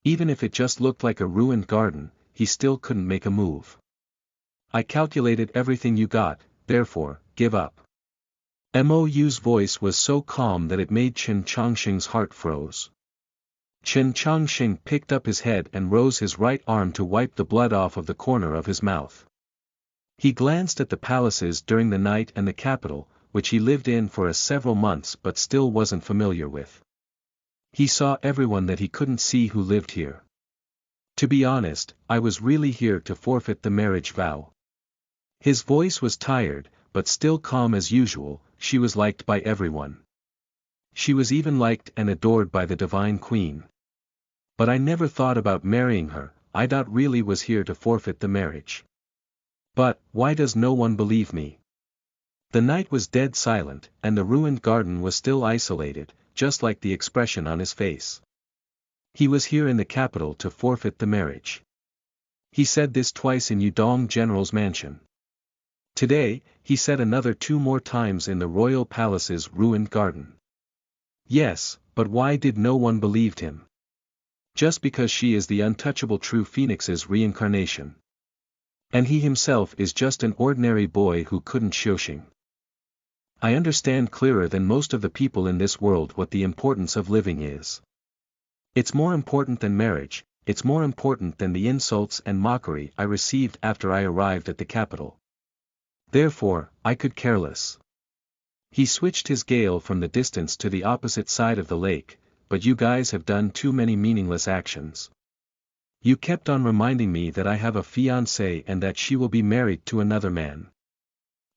Even if it just looked like a ruined garden, he still couldn't make a move. "I calculated everything you got, therefore, give up." Mou's voice was so calm that it made Chen Changsheng's heart froze. Chen Changsheng picked up his head and rose his right arm to wipe the blood off of the corner of his mouth. He glanced at the palaces during the night and the capital, which he lived in for several months but still wasn't familiar with. He saw everyone that he couldn't see who lived here. "To be honest, I was really here to forfeit the marriage vow." His voice was tired, but still calm as usual. "She was liked by everyone. She was even liked and adored by the divine queen. But I never thought about marrying her, I really was here to forfeit the marriage. But, why does no one believe me?" The night was dead silent, and the ruined garden was still isolated, just like the expression on his face. He was here in the capital to forfeit the marriage. He said this twice in Yudong General's mansion. Today, he said another 2 more times in the royal palace's ruined garden. Yes, but why did no one believe him? Just because she is the untouchable true phoenix's reincarnation. And he himself is just an ordinary boy who couldn't shoshing. I understand clearer than most of the people in this world what the importance of living is. It's more important than marriage, it's more important than the insults and mockery I received after I arrived at the capital. Therefore, I could care less. He switched his gale from the distance to the opposite side of the lake, but you guys have done too many meaningless actions. You kept on reminding me that I have a fiancée and that she will be married to another man.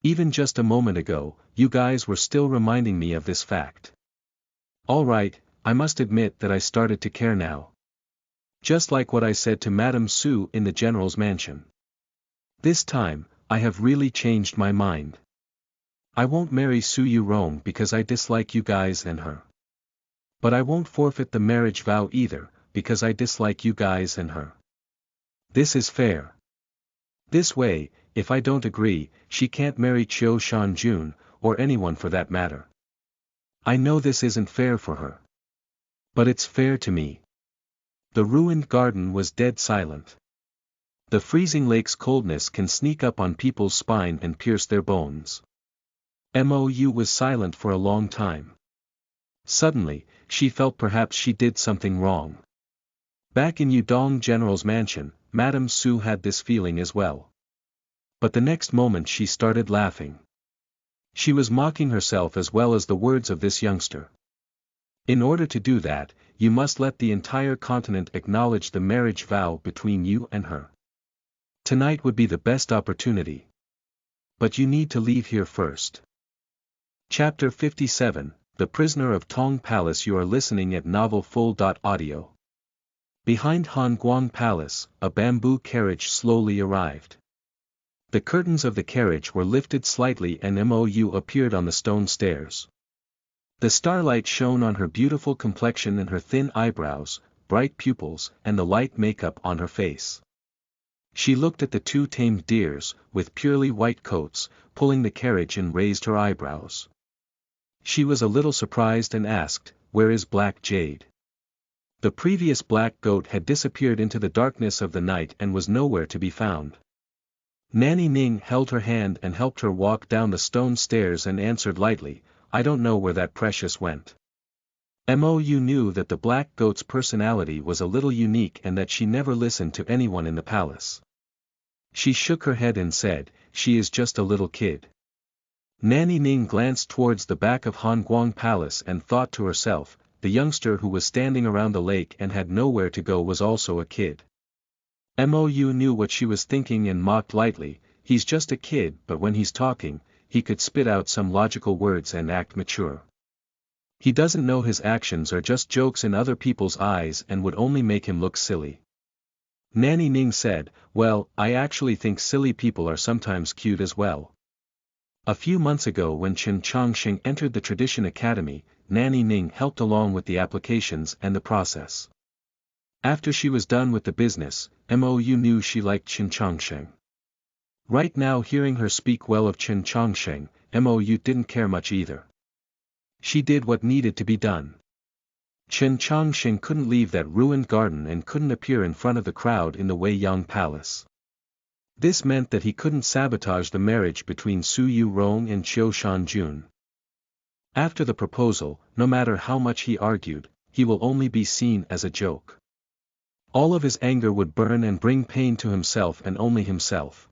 Even just a moment ago, you guys were still reminding me of this fact. All right, I must admit that I started to care now. Just like what I said to Madame Su in the general's mansion. This time, I have really changed my mind. I won't marry Su Yurong because I dislike you guys and her. But I won't forfeit the marriage vow either, because I dislike you guys and her. This is fair. This way, if I don't agree, she can't marry Chiu Shanjun, or anyone for that matter. I know this isn't fair for her. But it's fair to me. The ruined garden was dead silent. The freezing lake's coldness can sneak up on people's spine and pierce their bones. Mou was silent for a long time. Suddenly, she felt perhaps she did something wrong. Back in Yudong General's mansion, Madame Su had this feeling as well. But the next moment she started laughing. She was mocking herself as well as the words of this youngster. In order to do that, you must let the entire continent acknowledge the marriage vow between you and her. Tonight would be the best opportunity. But you need to leave here first. Chapter 57, The Prisoner of Tong Palace. You are listening at novelfull.audio. Behind Han Guang Palace, a bamboo carriage slowly arrived. The curtains of the carriage were lifted slightly and Mou appeared on the stone stairs. The starlight shone on her beautiful complexion and her thin eyebrows, bright pupils, and the light makeup on her face. She looked at the 2 tamed deers, with purely white coats, pulling the carriage and raised her eyebrows. She was a little surprised and asked, "Where is Black Jade?" The previous black goat had disappeared into the darkness of the night and was nowhere to be found. Nanny Ning held her hand and helped her walk down the stone stairs and answered lightly, "I don't know where that precious went." Mou knew that the black goat's personality was a little unique and that she never listened to anyone in the palace. She shook her head and said, "She is just a little kid." Nanny Ning glanced towards the back of Han Guang Palace and thought to herself, the youngster who was standing around the lake and had nowhere to go was also a kid. Mou knew what she was thinking and mocked lightly, "He's just a kid, but when he's talking, he could spit out some logical words and act mature. He doesn't know his actions are just jokes in other people's eyes and would only make him look silly." Nanny Ning said, "Well, I actually think silly people are sometimes cute as well." A few months ago when Chen Chongqing entered the Tradition Academy, Nanny Ning helped along with the applications and the process. After she was done with the business, Mou knew she liked Chen Chongqing. Right now, hearing her speak well of Chen Chongqing, Mou didn't care much either. She did what needed to be done. Chen Chongqing couldn't leave that ruined garden and couldn't appear in front of the crowd in the Weiyang Palace. This meant that he couldn't sabotage the marriage between Su Yurong and Chiu Shanjun. After the proposal, no matter how much he argued, he will only be seen as a joke. All of his anger would burn and bring pain to himself and only himself.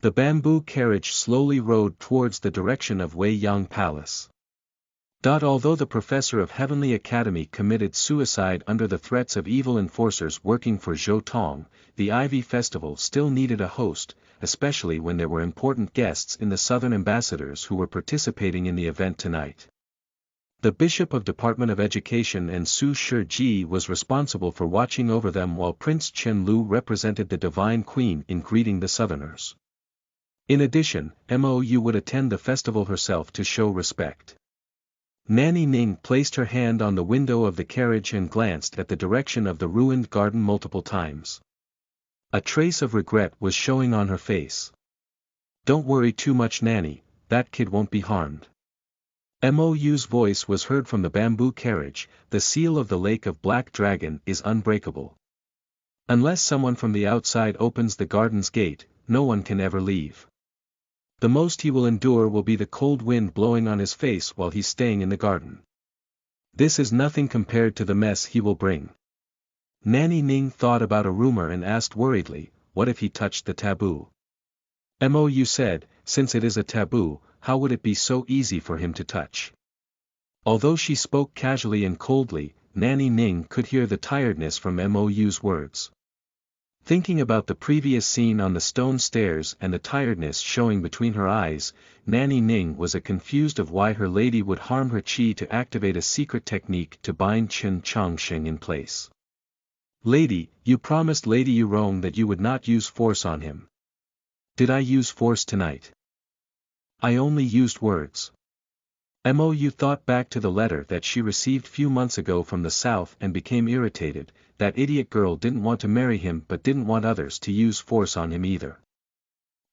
The bamboo carriage slowly rode towards the direction of Weiyang Palace. Although the professor of Heavenly Academy committed suicide under the threats of evil enforcers working for Zhou Tong, the Ivy Festival still needed a host, especially when there were important guests in the southern ambassadors who were participating in the event tonight. The Bishop of Department of Education and Su Shiji was responsible for watching over them while Prince Chen Lu represented the Divine Queen in greeting the southerners. In addition, Mou would attend the festival herself to show respect. Nanny Ning placed her hand on the window of the carriage and glanced at the direction of the ruined garden multiple times. A trace of regret was showing on her face. "Don't worry too much, Nanny, that kid won't be harmed." Mou's voice was heard from the bamboo carriage. "The seal of the Lake of Black Dragon is unbreakable. Unless someone from the outside opens the garden's gate, no one can ever leave. The most he will endure will be the cold wind blowing on his face while he's staying in the garden. This is nothing compared to the mess he will bring." Nanny Ning thought about a rumor and asked worriedly, "What if he touched the taboo?" Mou said, "Since it is a taboo, how would it be so easy for him to touch?" Although she spoke casually and coldly, Nanny Ning could hear the tiredness from Mou's words. Thinking about the previous scene on the stone stairs and the tiredness showing between her eyes, Nanny Ning was confused of why her lady would harm her qi to activate a secret technique to bind Chen Chongsheng in place. "Lady, you promised Lady Yurong that you would not use force on him. Did I use force tonight?" "I only used words." Mou thought back to the letter that she received few months ago from the south and became irritated. That idiot girl didn't want to marry him but didn't want others to use force on him either.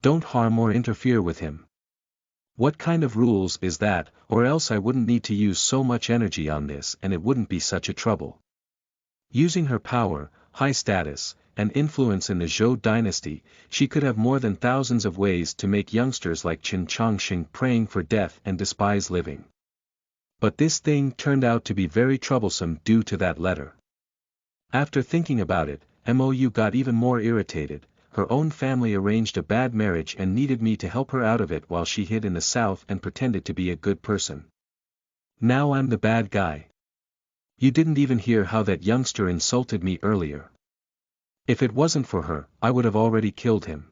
Don't harm or interfere with him. What kind of rules is that? Or else I wouldn't need to use so much energy on this and it wouldn't be such a trouble. Using her power, high status, and influence in the Zhou dynasty, she could have more than thousands of ways to make youngsters like Qin Chongxing praying for death and despise living. But this thing turned out to be very troublesome due to that letter. After thinking about it, Mou got even more irritated. Her own family arranged a bad marriage and needed me to help her out of it while she hid in the south and pretended to be a good person. Now I'm the bad guy. You didn't even hear how that youngster insulted me earlier. If it wasn't for her, I would have already killed him."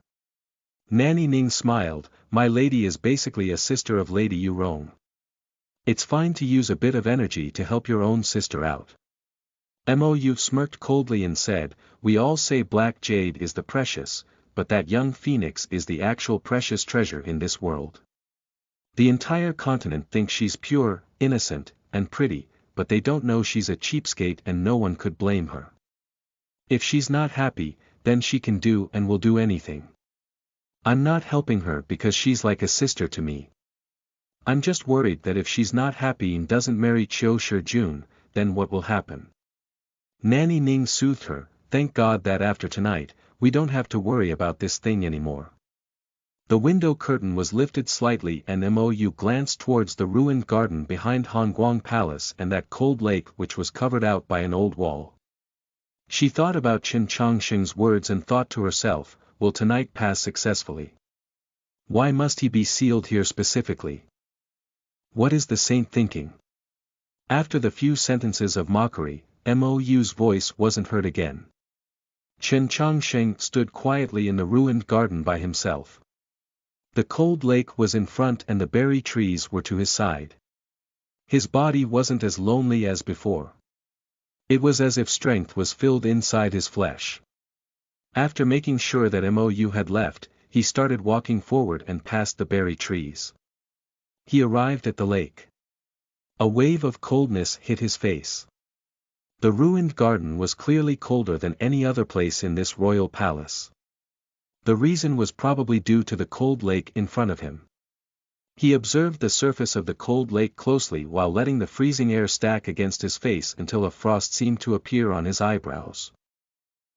Nanny Ning smiled. "My lady is basically a sister of Lady Yurong. It's fine to use a bit of energy to help your own sister out." Mou smirked coldly and said, "We all say black jade is the precious, but that young phoenix is the actual precious treasure in this world. The entire continent thinks she's pure, innocent, and pretty, but they don't know she's a cheapskate and no one could blame her. If she's not happy, then she can do and will do anything. I'm not helping her because she's like a sister to me. I'm just worried that if she's not happy and doesn't marry Qiu Shijun, then what will happen?" Nanny Ning soothed her, "Thank God that after tonight, we don't have to worry about this thing anymore." The window curtain was lifted slightly and Mou glanced towards the ruined garden behind Hongguang Palace and that cold lake which was covered out by an old wall. She thought about Qin Chongxing's words and thought to herself, "Will tonight pass successfully? Why must he be sealed here specifically? What is the saint thinking?" After the few sentences of mockery, Mou's voice wasn't heard again. Qin Chongxing stood quietly in the ruined garden by himself. The cold lake was in front and the berry trees were to his side. His body wasn't as lonely as before. It was as if strength was filled inside his flesh. After making sure that Mou had left, he started walking forward and past the berry trees. He arrived at the lake. A wave of coldness hit his face. The ruined garden was clearly colder than any other place in this royal palace. The reason was probably due to the cold lake in front of him. He observed the surface of the cold lake closely while letting the freezing air stack against his face until a frost seemed to appear on his eyebrows.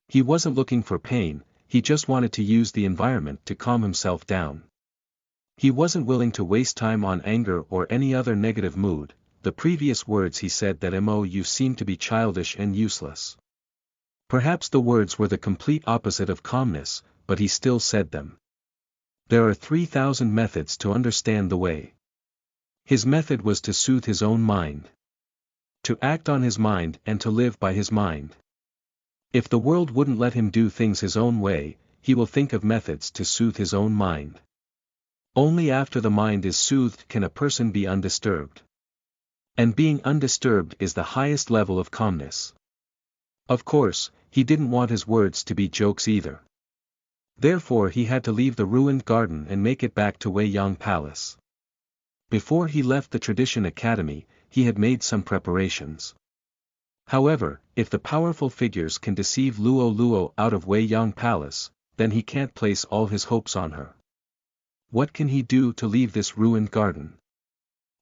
He wasn't looking for pain, he just wanted to use the environment to calm himself down. He wasn't willing to waste time on anger or any other negative mood. The previous words he said that Mou seemed to be childish and useless. Perhaps the words were the complete opposite of calmness, but he still said them. There are 3,000 methods to understand the way. His method was to soothe his own mind. To act on his mind and to live by his mind. If the world wouldn't let him do things his own way, he will think of methods to soothe his own mind. Only after the mind is soothed can a person be undisturbed. And being undisturbed is the highest level of calmness. Of course, he didn't want his words to be jokes either. Therefore he had to leave the ruined garden and make it back to Wei Yang Palace. Before he left the Tradition Academy, he had made some preparations. However, if the powerful figures can deceive Luo Luo out of Wei Yang Palace, then he can't place all his hopes on her. What can he do to leave this ruined garden?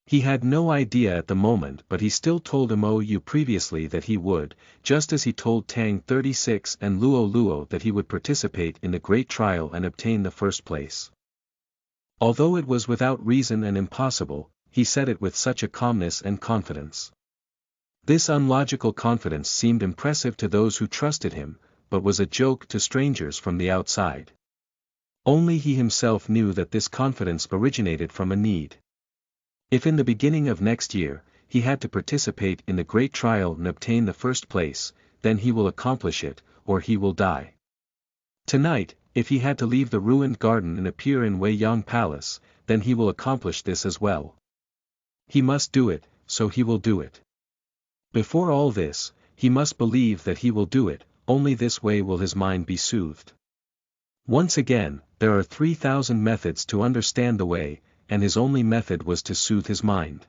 He had no idea at the moment, but he still told Mo Yu previously that he would, just as he told Tang 36 and Luo Luo that he would participate in the great trial and obtain the first place. Although it was without reason and impossible, he said it with such a calmness and confidence. This unlogical confidence seemed impressive to those who trusted him, but was a joke to strangers from the outside. Only he himself knew that this confidence originated from a need. If in the beginning of next year, he had to participate in the great trial and obtain the first place, then he will accomplish it, or he will die. Tonight, if he had to leave the ruined garden and appear in Wei Yang Palace, then he will accomplish this as well. He must do it, so he will do it. Before all this, he must believe that he will do it, only this way will his mind be soothed. Once again, there are 3,000 methods to understand the way, and his only method was to soothe his mind.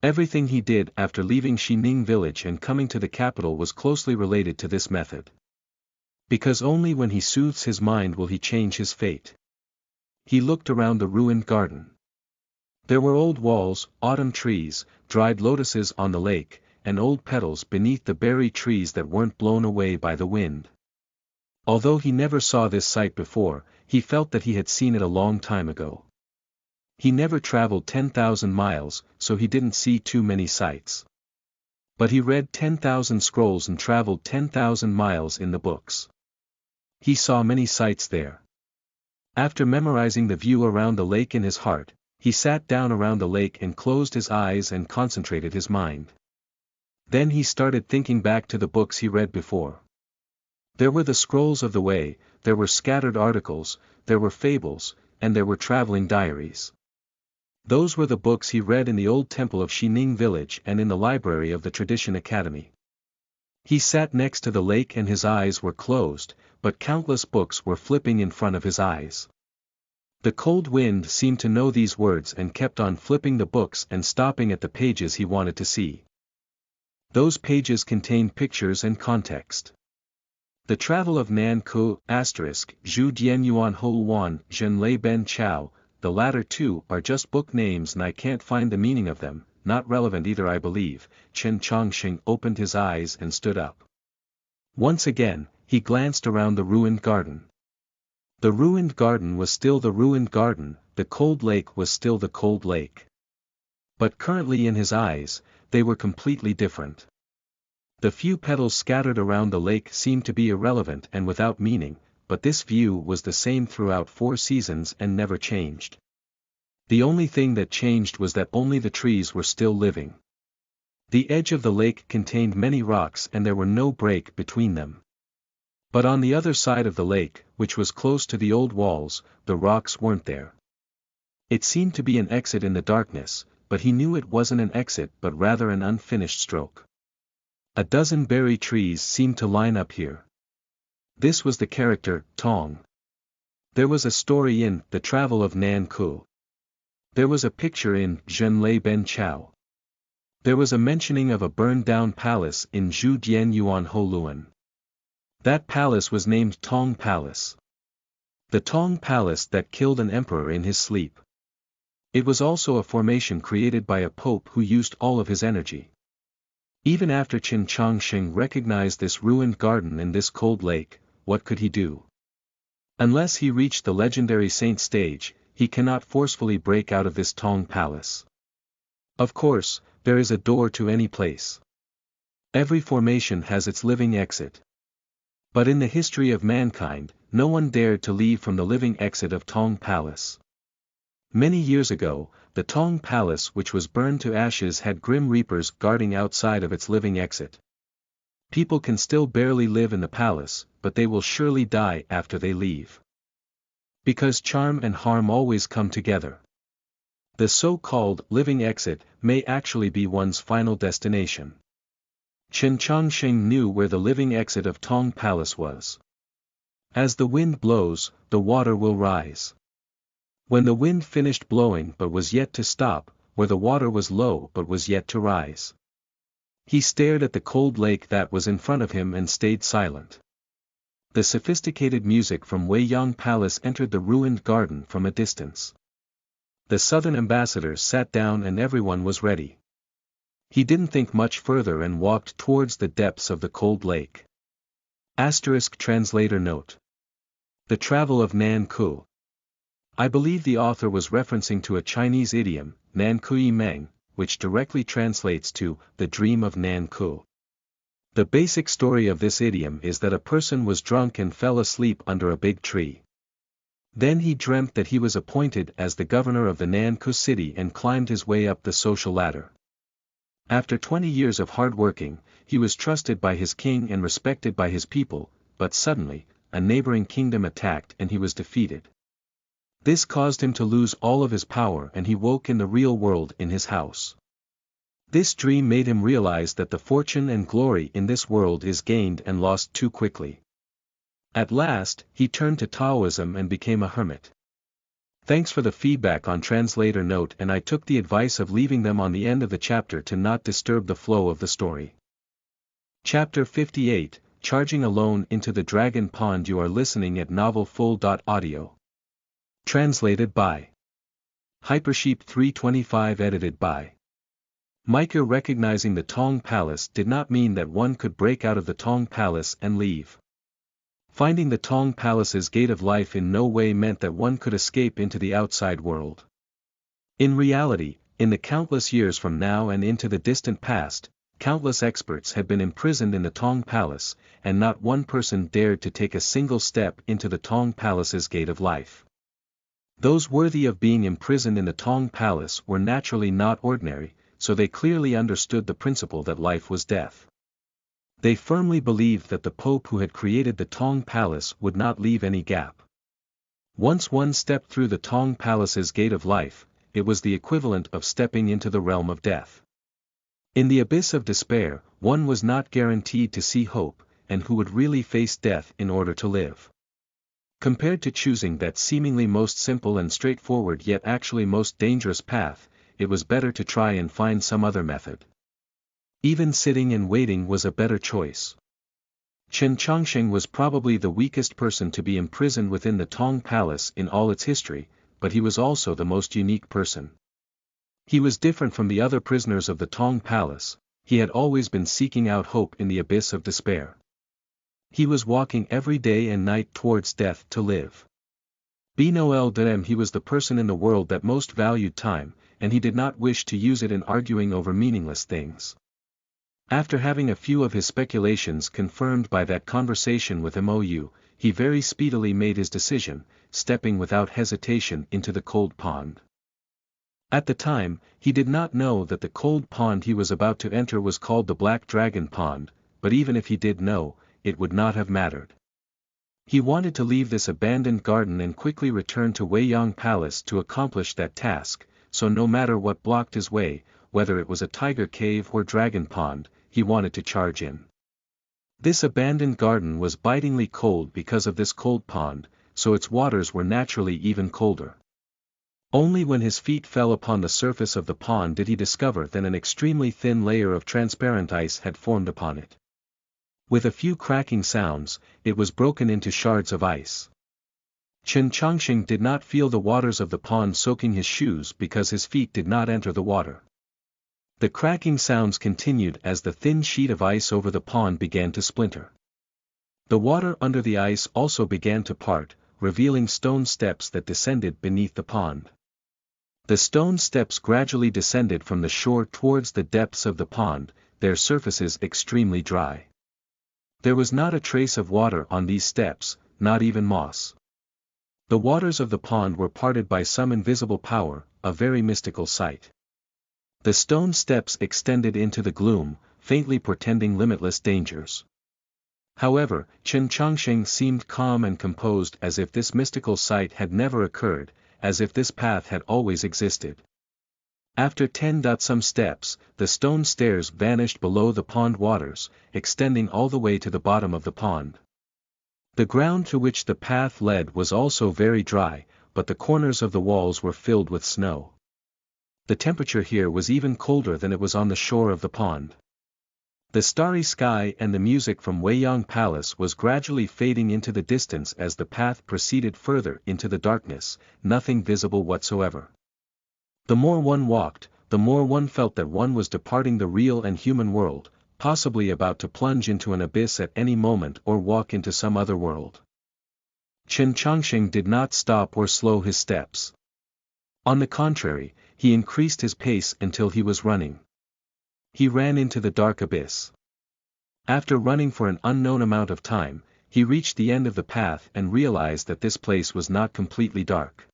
Everything he did after leaving Xining village and coming to the capital was closely related to this method. Because only when he soothes his mind will he change his fate. He looked around the ruined garden. There were old walls, autumn trees, dried lotuses on the lake, and old petals beneath the berry trees that weren't blown away by the wind. Although he never saw this sight before, he felt that he had seen it a long time ago. He never traveled 10,000 miles, so he didn't see too many sights. But he read 10,000 scrolls and traveled 10,000 miles in the books. He saw many sights there. After memorizing the view around the lake in his heart, he sat down around the lake and closed his eyes and concentrated his mind. Then he started thinking back to the books he read before. There were the scrolls of the way, there were scattered articles, there were fables, and there were traveling diaries. Those were the books he read in the old temple of Xining village and in the library of the Tradition Academy. He sat next to the lake and his eyes were closed, but countless books were flipping in front of his eyes. The cold wind seemed to know these words and kept on flipping the books and stopping at the pages he wanted to see. Those pages contained pictures and context. The Travel of Nan Ku, Zhu Dian Yuan Ho Wan, Zhen Lei Ben Chao, the latter two are just book names and I can't find the meaning of them, not relevant either I believe. Chen Chongqing opened his eyes and stood up. Once again, he glanced around the ruined garden. The ruined garden was still the ruined garden, the cold lake was still the cold lake. But currently in his eyes, they were completely different. The few petals scattered around the lake seemed to be irrelevant and without meaning, but this view was the same throughout 4 seasons and never changed. The only thing that changed was that only the trees were still living. The edge of the lake contained many rocks and there were no break between them. But on the other side of the lake, which was close to the old walls, the rocks weren't there. It seemed to be an exit in the darkness, but he knew it wasn't an exit but rather an unfinished stroke. A dozen berry trees seemed to line up here. This was the character, Tong. There was a story in The Travel of Nan Ku. There was a picture in Zhen Lei Ben Chao. There was a mentioning of a burned-down palace in Zhu Dian Yuan Ho Luan. That palace was named Tong Palace. The Tong Palace that killed an emperor in his sleep. It was also a formation created by a pope who used all of his energy. Even after Qin Chongqing recognized this ruined garden and this cold lake, what could he do? Unless he reached the legendary saint stage, he cannot forcefully break out of this Tong Palace. Of course, there is a door to any place. Every formation has its living exit. But in the history of mankind, no one dared to leave from the living exit of Tong Palace. Many years ago, the Tong Palace which was burned to ashes had grim reapers guarding outside of its living exit. People can still barely live in the palace, but they will surely die after they leave. Because charm and harm always come together. The so-called living exit may actually be one's final destination. Chen Chongqing knew where the living exit of Tong Palace was. As the wind blows, the water will rise. When the wind finished blowing but was yet to stop, where the water was low but was yet to rise. He stared at the cold lake that was in front of him and stayed silent. The sophisticated music from Wei Yang Palace entered the ruined garden from a distance. The southern ambassadors sat down and everyone was ready. He didn't think much further and walked towards the depths of the cold lake. Translator note. The Travel of Nan Ku. I believe the author was referencing to a Chinese idiom, Nan Kui Meng, which directly translates to, the dream of Nan Ku. The basic story of this idiom is that a person was drunk and fell asleep under a big tree. Then he dreamt that he was appointed as the governor of the Nan Ku city and climbed his way up the social ladder. After 20 years of hard working, he was trusted by his king and respected by his people, but suddenly, a neighboring kingdom attacked and he was defeated. This caused him to lose all of his power and he woke in the real world in his house. This dream made him realize that the fortune and glory in this world is gained and lost too quickly. At last, he turned to Taoism and became a hermit. Thanks for the feedback on translator note, and I took the advice of leaving them on the end of the chapter to not disturb the flow of the story. Chapter 58, Charging Alone into the Dragon Pond. You are listening at novelfull.audio. Translated by Hypersheep 325. Edited by Micah. Recognizing the Tong Palace did not mean that one could break out of the Tong Palace and leave. Finding the Tong Palace's gate of life in no way meant that one could escape into the outside world. In reality, in the countless years from now and into the distant past, countless experts had been imprisoned in the Tong Palace, and not one person dared to take a single step into the Tong Palace's gate of life. Those worthy of being imprisoned in the Tong Palace were naturally not ordinary, so they clearly understood the principle that life was death. They firmly believed that the Pope who had created the Tong Palace would not leave any gap. Once one stepped through the Tong Palace's gate of life, it was the equivalent of stepping into the realm of death. In the abyss of despair, one was not guaranteed to see hope, and who would really face death in order to live. Compared to choosing that seemingly most simple and straightforward yet actually most dangerous path, it was better to try and find some other method. Even sitting and waiting was a better choice. Chen Chongsheng was probably the weakest person to be imprisoned within the Tong Palace in all its history, but he was also the most unique person. He was different from the other prisoners of the Tong Palace. He had always been seeking out hope in the abyss of despair. He was walking every day and night towards death to live. Benoel he was the person in the world that most valued time, and he did not wish to use it in arguing over meaningless things. After having a few of his speculations confirmed by that conversation with Mou, he very speedily made his decision, stepping without hesitation into the cold pond. At the time, he did not know that the cold pond he was about to enter was called the Black Dragon Pond, but even if he did know, it would not have mattered. He wanted to leave this abandoned garden and quickly return to Wei Yang Palace to accomplish that task, so no matter what blocked his way, whether it was a tiger cave or dragon pond, he wanted to charge in. This abandoned garden was bitingly cold because of this cold pond, so its waters were naturally even colder. Only when his feet fell upon the surface of the pond did he discover that an extremely thin layer of transparent ice had formed upon it. With a few cracking sounds, it was broken into shards of ice. Chen Chongsheng did not feel the waters of the pond soaking his shoes because his feet did not enter the water. The cracking sounds continued as the thin sheet of ice over the pond began to splinter. The water under the ice also began to part, revealing stone steps that descended beneath the pond. The stone steps gradually descended from the shore towards the depths of the pond, their surfaces extremely dry. There was not a trace of water on these steps, not even moss. The waters of the pond were parted by some invisible power, a very mystical sight. The stone steps extended into the gloom, faintly portending limitless dangers. However, Chen Chongsheng seemed calm and composed, as if this mystical sight had never occurred, as if this path had always existed. After 10 steps, the stone stairs vanished below the pond waters, extending all the way to the bottom of the pond. The ground to which the path led was also very dry, but the corners of the walls were filled with snow. The temperature here was even colder than it was on the shore of the pond. The starry sky and the music from Weiyang Palace was gradually fading into the distance as the path proceeded further into the darkness, nothing visible whatsoever. The more one walked, the more one felt that one was departing the real and human world, possibly about to plunge into an abyss at any moment or walk into some other world. Chen Changsheng did not stop or slow his steps. On the contrary, he increased his pace until he was running. He ran into the dark abyss. After running for an unknown amount of time, he reached the end of the path and realized that this place was not completely dark.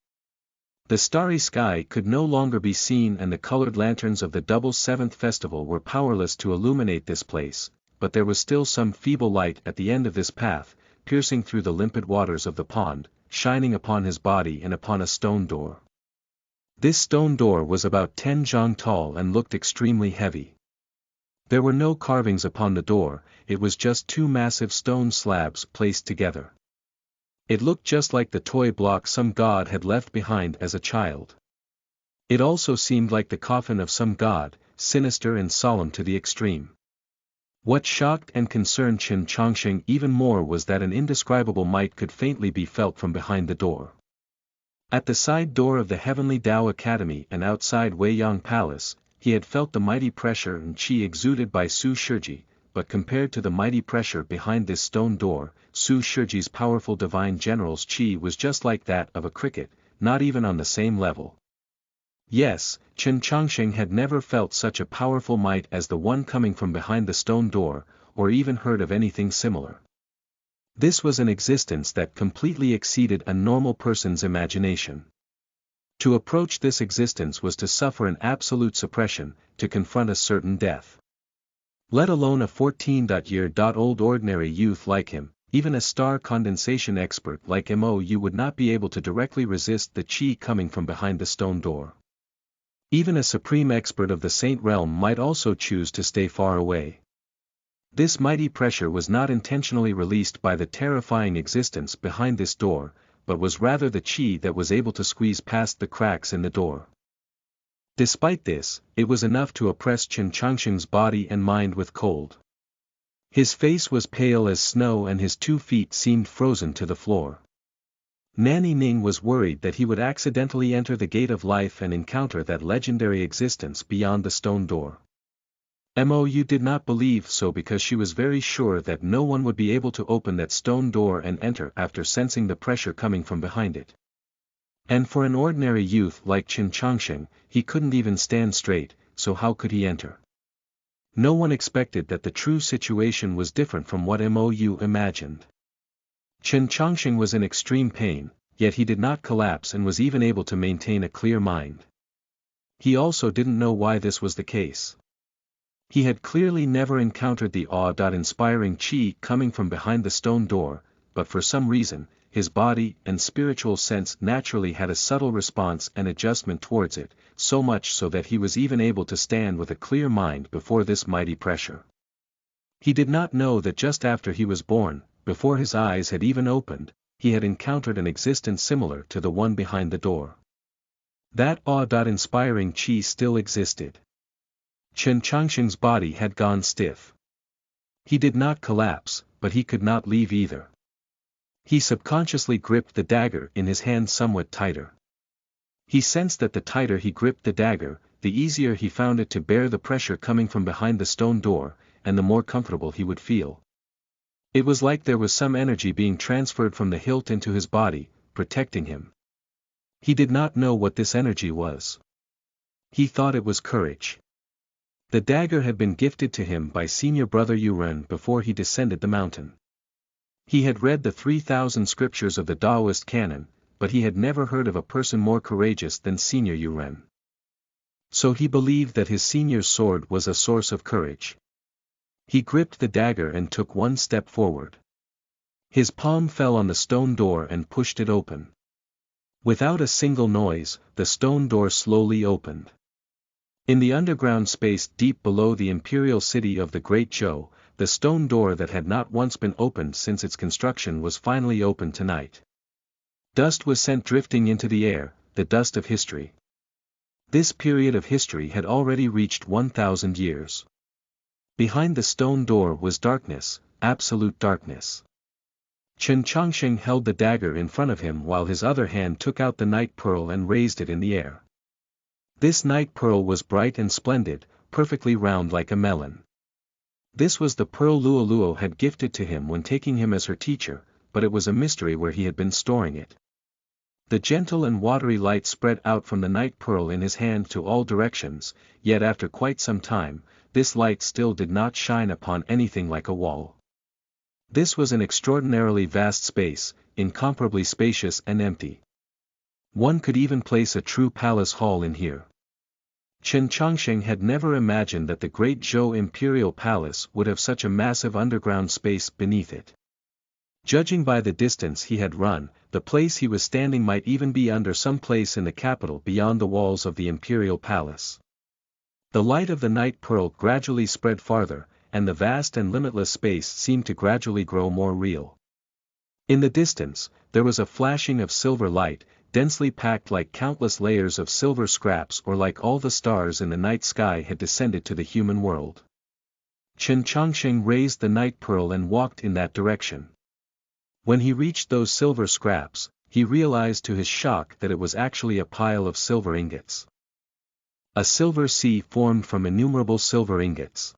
The starry sky could no longer be seen and the colored lanterns of the Double Seventh Festival were powerless to illuminate this place, but there was still some feeble light at the end of this path, piercing through the limpid waters of the pond, shining upon his body and upon a stone door. This stone door was about 10 zhang tall and looked extremely heavy. There were no carvings upon the door, it was just two massive stone slabs placed together. It looked just like the toy block some god had left behind as a child. It also seemed like the coffin of some god, sinister and solemn to the extreme. What shocked and concerned Chen Changsheng even more was that an indescribable might could faintly be felt from behind the door. At the side door of the Heavenly Tao Academy and outside Weiyang Palace, he had felt the mighty pressure and qi exuded by Su Shiji, but compared to the mighty pressure behind this stone door, Su Shiji's powerful divine general's qi was just like that of a cricket, not even on the same level. Yes, Chen Changsheng had never felt such a powerful might as the one coming from behind the stone door, or even heard of anything similar. This was an existence that completely exceeded a normal person's imagination. To approach this existence was to suffer an absolute suppression, to confront a certain death. Let alone a 14-year-old ordinary youth like him, even a star condensation expert like Mo would not be able to directly resist the qi coming from behind the stone door. Even a supreme expert of the saint realm might also choose to stay far away. This mighty pressure was not intentionally released by the terrifying existence behind this door, but was rather the qi that was able to squeeze past the cracks in the door. Despite this, it was enough to oppress Chen Changsheng's body and mind with cold. His face was pale as snow and his 2 feet seemed frozen to the floor. Nanny Ning was worried that he would accidentally enter the gate of life and encounter that legendary existence beyond the stone door. Mou did not believe so because she was very sure that no one would be able to open that stone door and enter after sensing the pressure coming from behind it. And for an ordinary youth like Chen Changsheng, he couldn't even stand straight, so how could he enter? No one expected that the true situation was different from what Mou imagined. Chen Changsheng was in extreme pain, yet he did not collapse and was even able to maintain a clear mind. He also didn't know why this was the case. He had clearly never encountered the awe-inspiring qi coming from behind the stone door, but for some reason, his body and spiritual sense naturally had a subtle response and adjustment towards it, so much so that he was even able to stand with a clear mind before this mighty pressure. He did not know that just after he was born, before his eyes had even opened, he had encountered an existence similar to the one behind the door. That awe-inspiring qi still existed. Chen Changsheng's body had gone stiff. He did not collapse, but he could not leave either. He subconsciously gripped the dagger in his hand somewhat tighter. He sensed that the tighter he gripped the dagger, the easier he found it to bear the pressure coming from behind the stone door, and the more comfortable he would feel. It was like there was some energy being transferred from the hilt into his body, protecting him. He did not know what this energy was. He thought it was courage. The dagger had been gifted to him by senior brother Yuren before he descended the mountain. He had read the 3,000 scriptures of the Taoist canon, but he had never heard of a person more courageous than senior Yuren. So he believed that his senior's sword was a source of courage. He gripped the dagger and took one step forward. His palm fell on the stone door and pushed it open. Without a single noise, the stone door slowly opened. In the underground space deep below the imperial city of the Great Zhou, the stone door that had not once been opened since its construction was finally opened tonight. Dust was sent drifting into the air, the dust of history. This period of history had already reached 1,000 years. Behind the stone door was darkness, absolute darkness. Chen Changsheng held the dagger in front of him while his other hand took out the night pearl and raised it in the air. This night pearl was bright and splendid, perfectly round like a melon. This was the pearl Luoluo had gifted to him when taking him as her teacher, but it was a mystery where he had been storing it. The gentle and watery light spread out from the night pearl in his hand to all directions, yet after quite some time, this light still did not shine upon anything like a wall. This was an extraordinarily vast space, incomparably spacious and empty. One could even place a true palace hall in here. Chen Changsheng had never imagined that the great Zhou imperial palace would have such a massive underground space beneath it. Judging by the distance he had run, the place he was standing might even be under some place in the capital beyond the walls of the imperial palace. The light of the night pearl gradually spread farther, and the vast and limitless space seemed to gradually grow more real. In the distance, there was a flashing of silver light, densely packed like countless layers of silver scraps or like all the stars in the night sky had descended to the human world. Chen Changsheng raised the night pearl and walked in that direction. When he reached those silver scraps, he realized to his shock that it was actually a pile of silver ingots. A silver sea formed from innumerable silver ingots.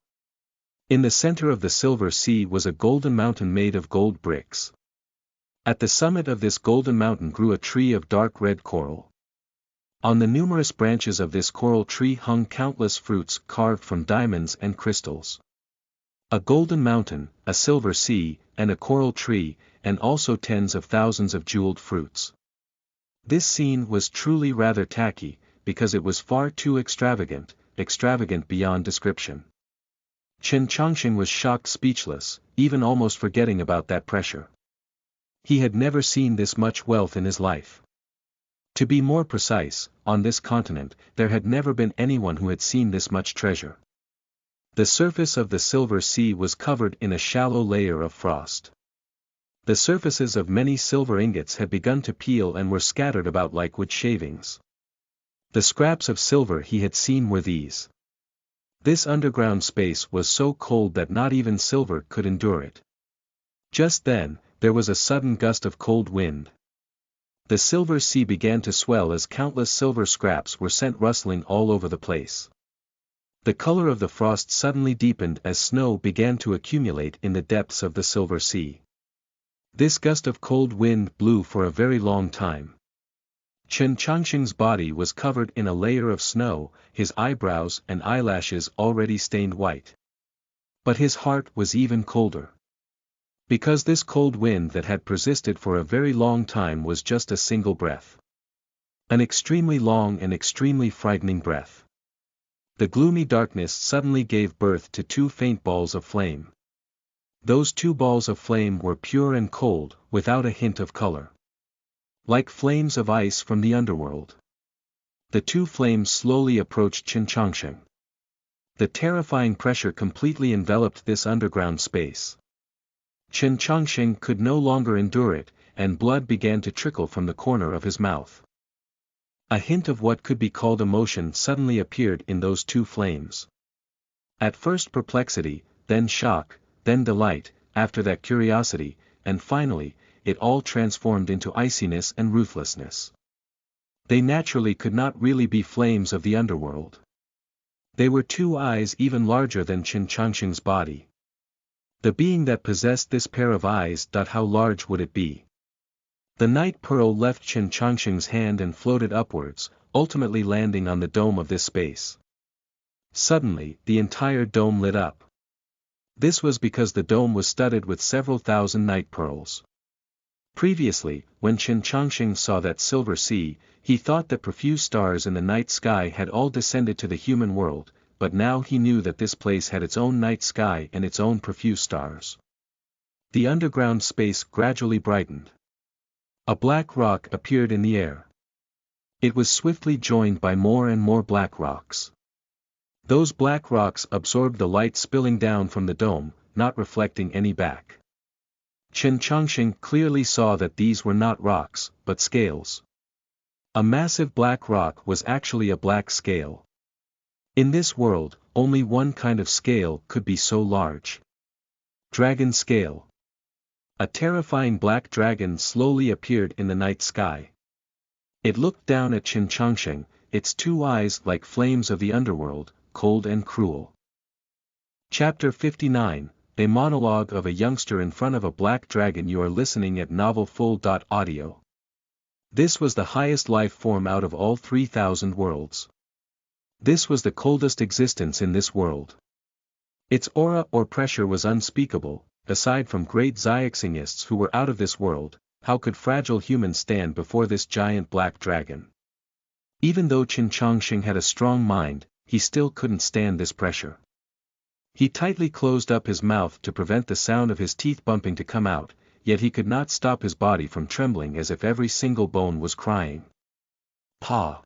In the center of the silver sea was a golden mountain made of gold bricks. At the summit of this golden mountain grew a tree of dark red coral. On the numerous branches of this coral tree hung countless fruits carved from diamonds and crystals. A golden mountain, a silver sea, and a coral tree, and also tens of thousands of jeweled fruits. This scene was truly rather tacky, because it was far too extravagant beyond description. Chen Changsheng was shocked speechless, even almost forgetting about that pressure. He had never seen this much wealth in his life. To be more precise, on this continent, there had never been anyone who had seen this much treasure. The surface of the silver sea was covered in a shallow layer of frost. The surfaces of many silver ingots had begun to peel and were scattered about like wood shavings. The scraps of silver he had seen were these. This underground space was so cold that not even silver could endure it. Just then, there was a sudden gust of cold wind. The silver sea began to swell as countless silver scraps were sent rustling all over the place. The color of the frost suddenly deepened as snow began to accumulate in the depths of the silver sea. This gust of cold wind blew for a very long time. Chen Changsheng's body was covered in a layer of snow, his eyebrows and eyelashes already stained white. But his heart was even colder. Because this cold wind that had persisted for a very long time was just a single breath. An extremely long and extremely frightening breath. The gloomy darkness suddenly gave birth to two faint balls of flame. Those two balls of flame were pure and cold, without a hint of color. Like flames of ice from the underworld. The two flames slowly approached Chen Changsheng. The terrifying pressure completely enveloped this underground space. Chen Changsheng could no longer endure it, and blood began to trickle from the corner of his mouth. A hint of what could be called emotion suddenly appeared in those two flames. At first perplexity, then shock, then delight, after that curiosity, and finally, it all transformed into iciness and ruthlessness. They naturally could not really be flames of the underworld. They were two eyes even larger than Chen Changsheng's body. The being that possessed this pair of eyes. How large would it be? The night pearl left Chen Changsheng's hand and floated upwards, ultimately landing on the dome of this space. Suddenly, the entire dome lit up. This was because the dome was studded with several thousand night pearls. Previously, when Chen Changsheng saw that silver sea, he thought that profuse stars in the night sky had all descended to the human world, but now he knew that this place had its own night sky and its own profuse stars. The underground space gradually brightened. A black rock appeared in the air. It was swiftly joined by more and more black rocks. Those black rocks absorbed the light spilling down from the dome, not reflecting any back. Chen Chongqing clearly saw that these were not rocks, but scales. A massive black rock was actually a black scale. In this world, only one kind of scale could be so large. Dragon scale. A terrifying black dragon slowly appeared in the night sky. It looked down at Chen Chongqing, its two eyes like flames of the underworld, cold and cruel. Chapter 59, A Monologue of a Youngster in Front of a Black Dragon. You are listening at novelfull.audio. This was the highest life form out of all 3,000 worlds. This was the coldest existence in this world. Its aura or pressure was unspeakable. Aside from great Xiaxingists who were out of this world, how could fragile humans stand before this giant black dragon? Even though Chen Chongqing had a strong mind, he still couldn't stand this pressure. He tightly closed up his mouth to prevent the sound of his teeth bumping to come out, yet he could not stop his body from trembling as if every single bone was crying. Pa!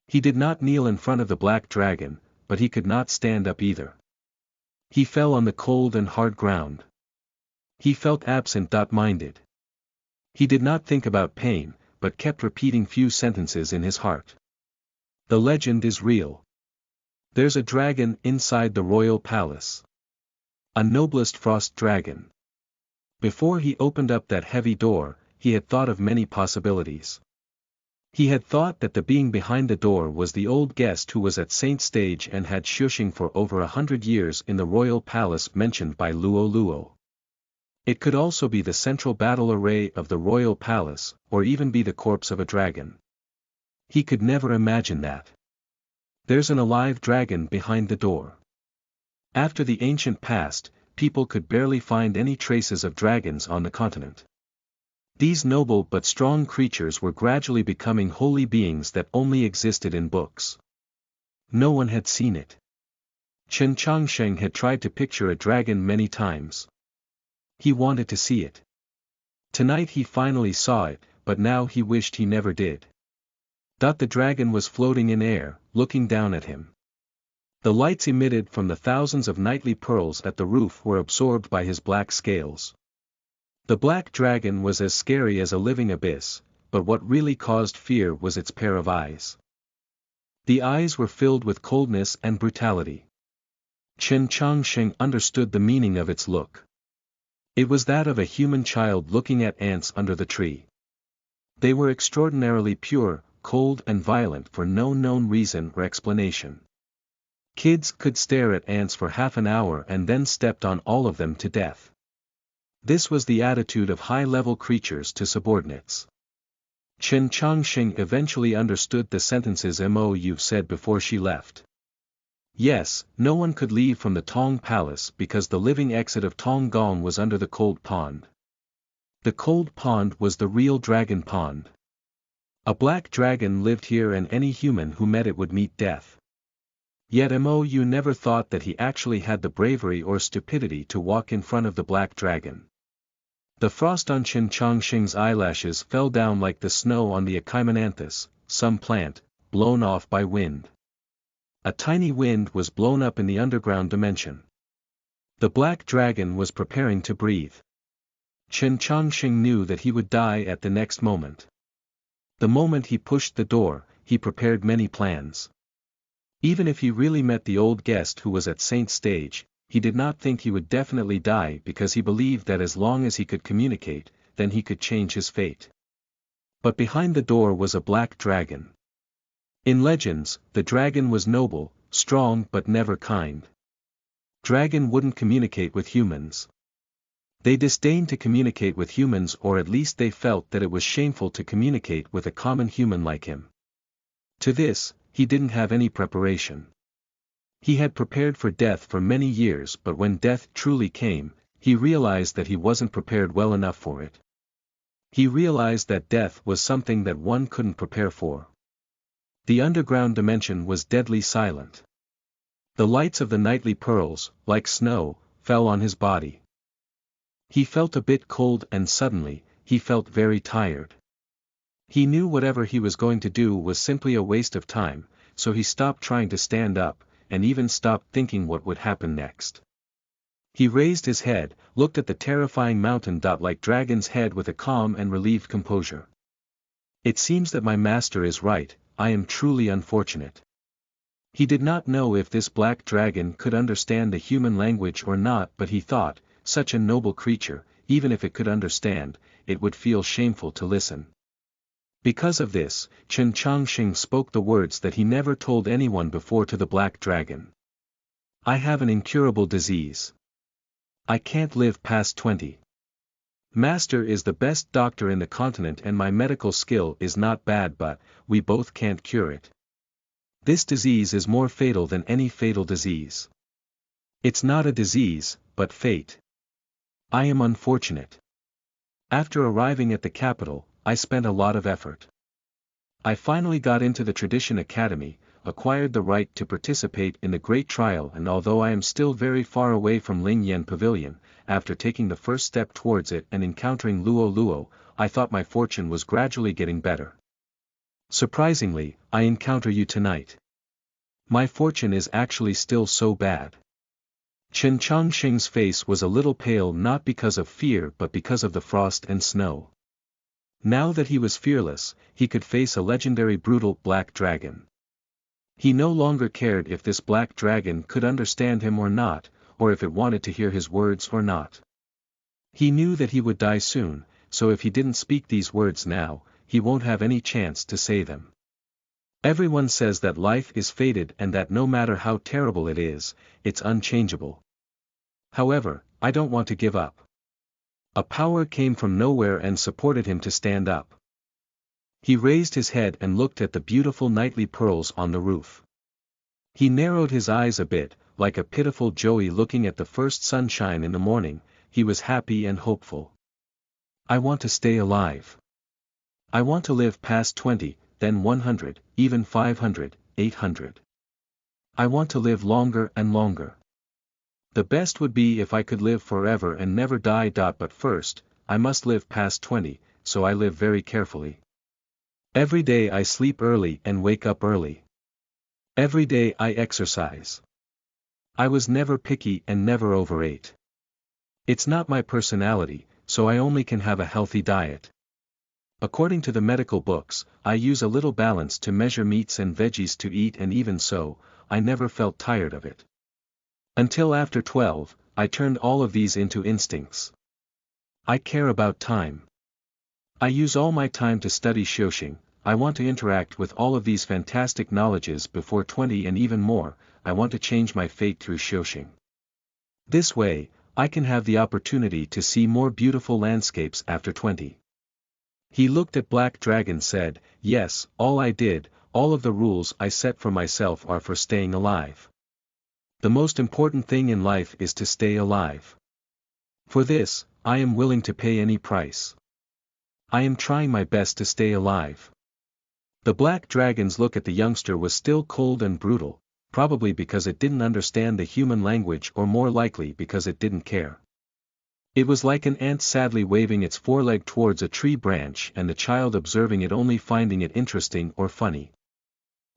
He did not kneel in front of the black dragon, but he could not stand up either. He fell on the cold and hard ground. He felt absent-minded. He did not think about pain, but kept repeating few sentences in his heart. The legend is real. There's a dragon inside the royal palace. A noblest frost dragon. Before he opened up that heavy door, he had thought of many possibilities. He had thought that the being behind the door was the old guest who was at Saint Stage and had shushing for over 100 years in the royal palace mentioned by Luo Luo. It could also be the central battle array of the royal palace, or even be the corpse of a dragon. He could never imagine that. There's an alive dragon behind the door. After the ancient past, people could barely find any traces of dragons on the continent. These noble but strong creatures were gradually becoming holy beings that only existed in books. No one had seen it. Chen Chongqing had tried to picture a dragon many times. He wanted to see it. Tonight he finally saw it, but now he wished he never did. The dragon was floating in air, looking down at him. The lights emitted from the thousands of nightly pearls at the roof were absorbed by his black scales. The black dragon was as scary as a living abyss, but what really caused fear was its pair of eyes. The eyes were filled with coldness and brutality. Chen Chongqing understood the meaning of its look. It was that of a human child looking at ants under the tree. They were extraordinarily pure, cold and violent for no known reason or explanation. Kids could stare at ants for half an hour and then stepped on all of them to death. This was the attitude of high-level creatures to subordinates. Chen Chongqing eventually understood the sentences Mo said before she left. Yes, no one could leave from the Tong Palace because the living exit of Tong Gong was under the cold pond. The cold pond was the real dragon pond. A black dragon lived here and any human who met it would meet death. Yet Mo never thought that he actually had the bravery or stupidity to walk in front of the black dragon. The frost on Chen Chongqing's eyelashes fell down like the snow on the Echinoanthus, some plant, blown off by wind. A tiny wind was blown up in the underground dimension. The black dragon was preparing to breathe. Chen Chongqing knew that he would die at the next moment. The moment he pushed the door, he prepared many plans. Even if he really met the old guest who was at Saint Stage, he did not think he would definitely die because he believed that as long as he could communicate, then he could change his fate. But behind the door was a black dragon. In legends, the dragon was noble, strong but never kind. Dragon wouldn't communicate with humans. They disdained to communicate with humans, or at least they felt that it was shameful to communicate with a common human like him. To this, he didn't have any preparation. He had prepared for death for many years, but when death truly came, he realized that he wasn't prepared well enough for it. He realized that death was something that one couldn't prepare for. The underground dimension was deadly silent. The lights of the nightly pearls, like snow, fell on his body. He felt a bit cold and suddenly, he felt very tired. He knew whatever he was going to do was simply a waste of time, so he stopped trying to stand up, and even stopped thinking what would happen next. He raised his head, looked at the terrifying mountain like dragon's head with a calm and relieved composure. It seems that my master is right, I am truly unfortunate. He did not know if this black dragon could understand the human language or not, but he thought, such a noble creature, even if it could understand, it would feel shameful to listen. Because of this, Chen Changxing spoke the words that he never told anyone before to the black dragon. I have an incurable disease. I can't live past 20. Master is the best doctor in the continent and my medical skill is not bad, but we both can't cure it. This disease is more fatal than any fatal disease. It's not a disease, but fate. I am unfortunate. After arriving at the capital, I spent a lot of effort. I finally got into the Tradition Academy, acquired the right to participate in the Great Trial, and although I am still very far away from Ling Yan Pavilion, after taking the first step towards it and encountering Luo Luo, I thought my fortune was gradually getting better. Surprisingly, I encounter you tonight. My fortune is actually still so bad. Chen Changxing's face was a little pale, not because of fear but because of the frost and snow. Now that he was fearless, he could face a legendary brutal black dragon. He no longer cared if this black dragon could understand him or not, or if it wanted to hear his words or not. He knew that he would die soon, so if he didn't speak these words now, he won't have any chance to say them. Everyone says that life is fated and that no matter how terrible it is, it's unchangeable. However, I don't want to give up. A power came from nowhere and supported him to stand up. He raised his head and looked at the beautiful nightly pearls on the roof. He narrowed his eyes a bit, like a pitiful Joey looking at the first sunshine in the morning. He was happy and hopeful. I want to stay alive. I want to live past 20, then 100, even 500, 800. I want to live longer and longer. The best would be if I could live forever and never die. But first, I must live past 20, so I live very carefully. Every day I sleep early and wake up early. Every day I exercise. I was never picky and never overate. It's not my personality, so I only can have a healthy diet. According to the medical books, I use a little balance to measure meats and veggies to eat, and even so, I never felt tired of it. Until after 12, I turned all of these into instincts. I care about time. I use all my time to study Xiuxing. I want to interact with all of these fantastic knowledges before 20 and even more. I want to change my fate through Xiuxing. This way, I can have the opportunity to see more beautiful landscapes after 20. He looked at Black Dragon, said, yes, all I did, all of the rules I set for myself are for staying alive. The most important thing in life is to stay alive. For this, I am willing to pay any price. I am trying my best to stay alive. The Black Dragon's look at the youngster was still cold and brutal, probably because it didn't understand the human language, or more likely because it didn't care. It was like an ant sadly waving its foreleg towards a tree branch and the child observing it only finding it interesting or funny.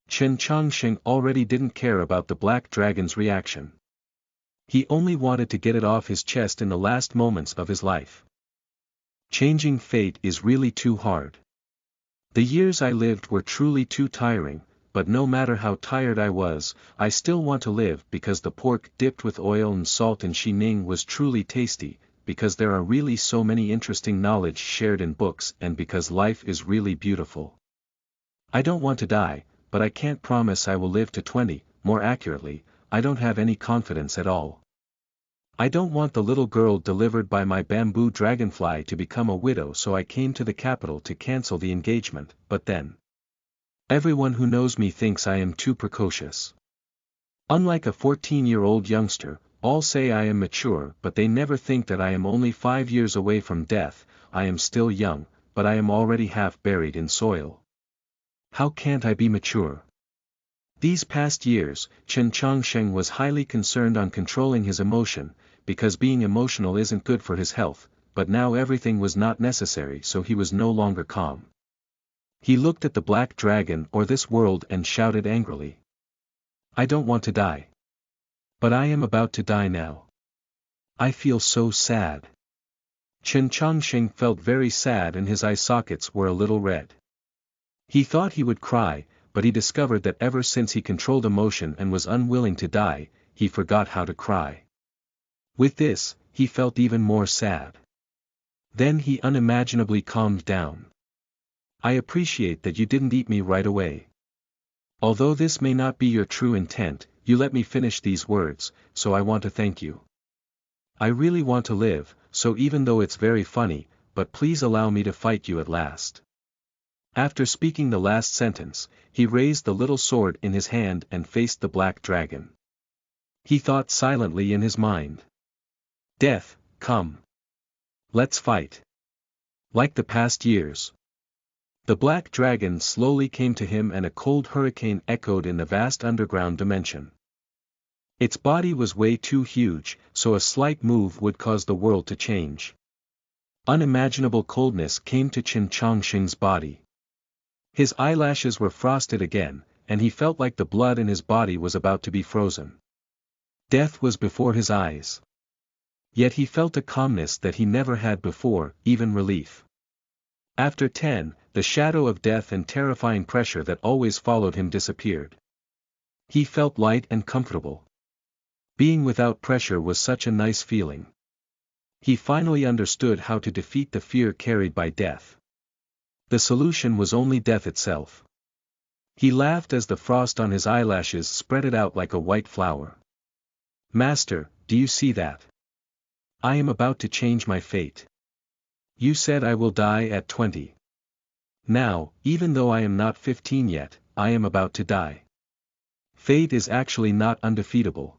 Chen Changxing already didn't care about the Black Dragon's reaction. He only wanted to get it off his chest in the last moments of his life. Changing fate is really too hard. The years I lived were truly too tiring, but no matter how tired I was, I still want to live because the pork dipped with oil and salt in Xining was truly tasty, because there are really so many interesting knowledge shared in books, and because life is really beautiful. I don't want to die, but I can't promise I will live to 20, more accurately, I don't have any confidence at all. I don't want the little girl delivered by my bamboo dragonfly to become a widow, so I came to the capital to cancel the engagement, but then. Everyone who knows me thinks I am too precocious. Unlike a 14-year-old youngster, all say I am mature, but they never think that I am only 5 years away from death. I am still young, but I am already half buried in soil. How can't I be mature? These past years, Chen Changxing was highly concerned on controlling his emotion, because being emotional isn't good for his health, but now everything was not necessary, so he was no longer calm. He looked at the Black Dragon or this world and shouted angrily. I don't want to die. But I am about to die now. I feel so sad. Chen Chongqing felt very sad and his eye sockets were a little red. He thought he would cry, but he discovered that ever since he controlled emotion and was unwilling to die, he forgot how to cry. With this, he felt even more sad. Then he unimaginably calmed down. I appreciate that you didn't eat me right away. Although this may not be your true intent, you let me finish these words, so I want to thank you. I really want to live, so even though it's very funny, but please allow me to fight you at last. After speaking the last sentence, he raised the little sword in his hand and faced the black dragon. He thought silently in his mind. Death, come. Let's fight. Like the past years. The black dragon slowly came to him and a cold hurricane echoed in the vast underground dimension. Its body was way too huge, so a slight move would cause the world to change. Unimaginable coldness came to Chen Chongqing's body. His eyelashes were frosted again, and he felt like the blood in his body was about to be frozen. Death was before his eyes. Yet he felt a calmness that he never had before, even relief. After 10, the shadow of death and terrifying pressure that always followed him disappeared. He felt light and comfortable. Being without pressure was such a nice feeling. He finally understood how to defeat the fear carried by death. The solution was only death itself. He laughed as the frost on his eyelashes spread it out like a white flower. Master, do you see that? I am about to change my fate. You said I will die at 20. Now, even though I am not 15 yet, I am about to die. Fate is actually not undefeatable.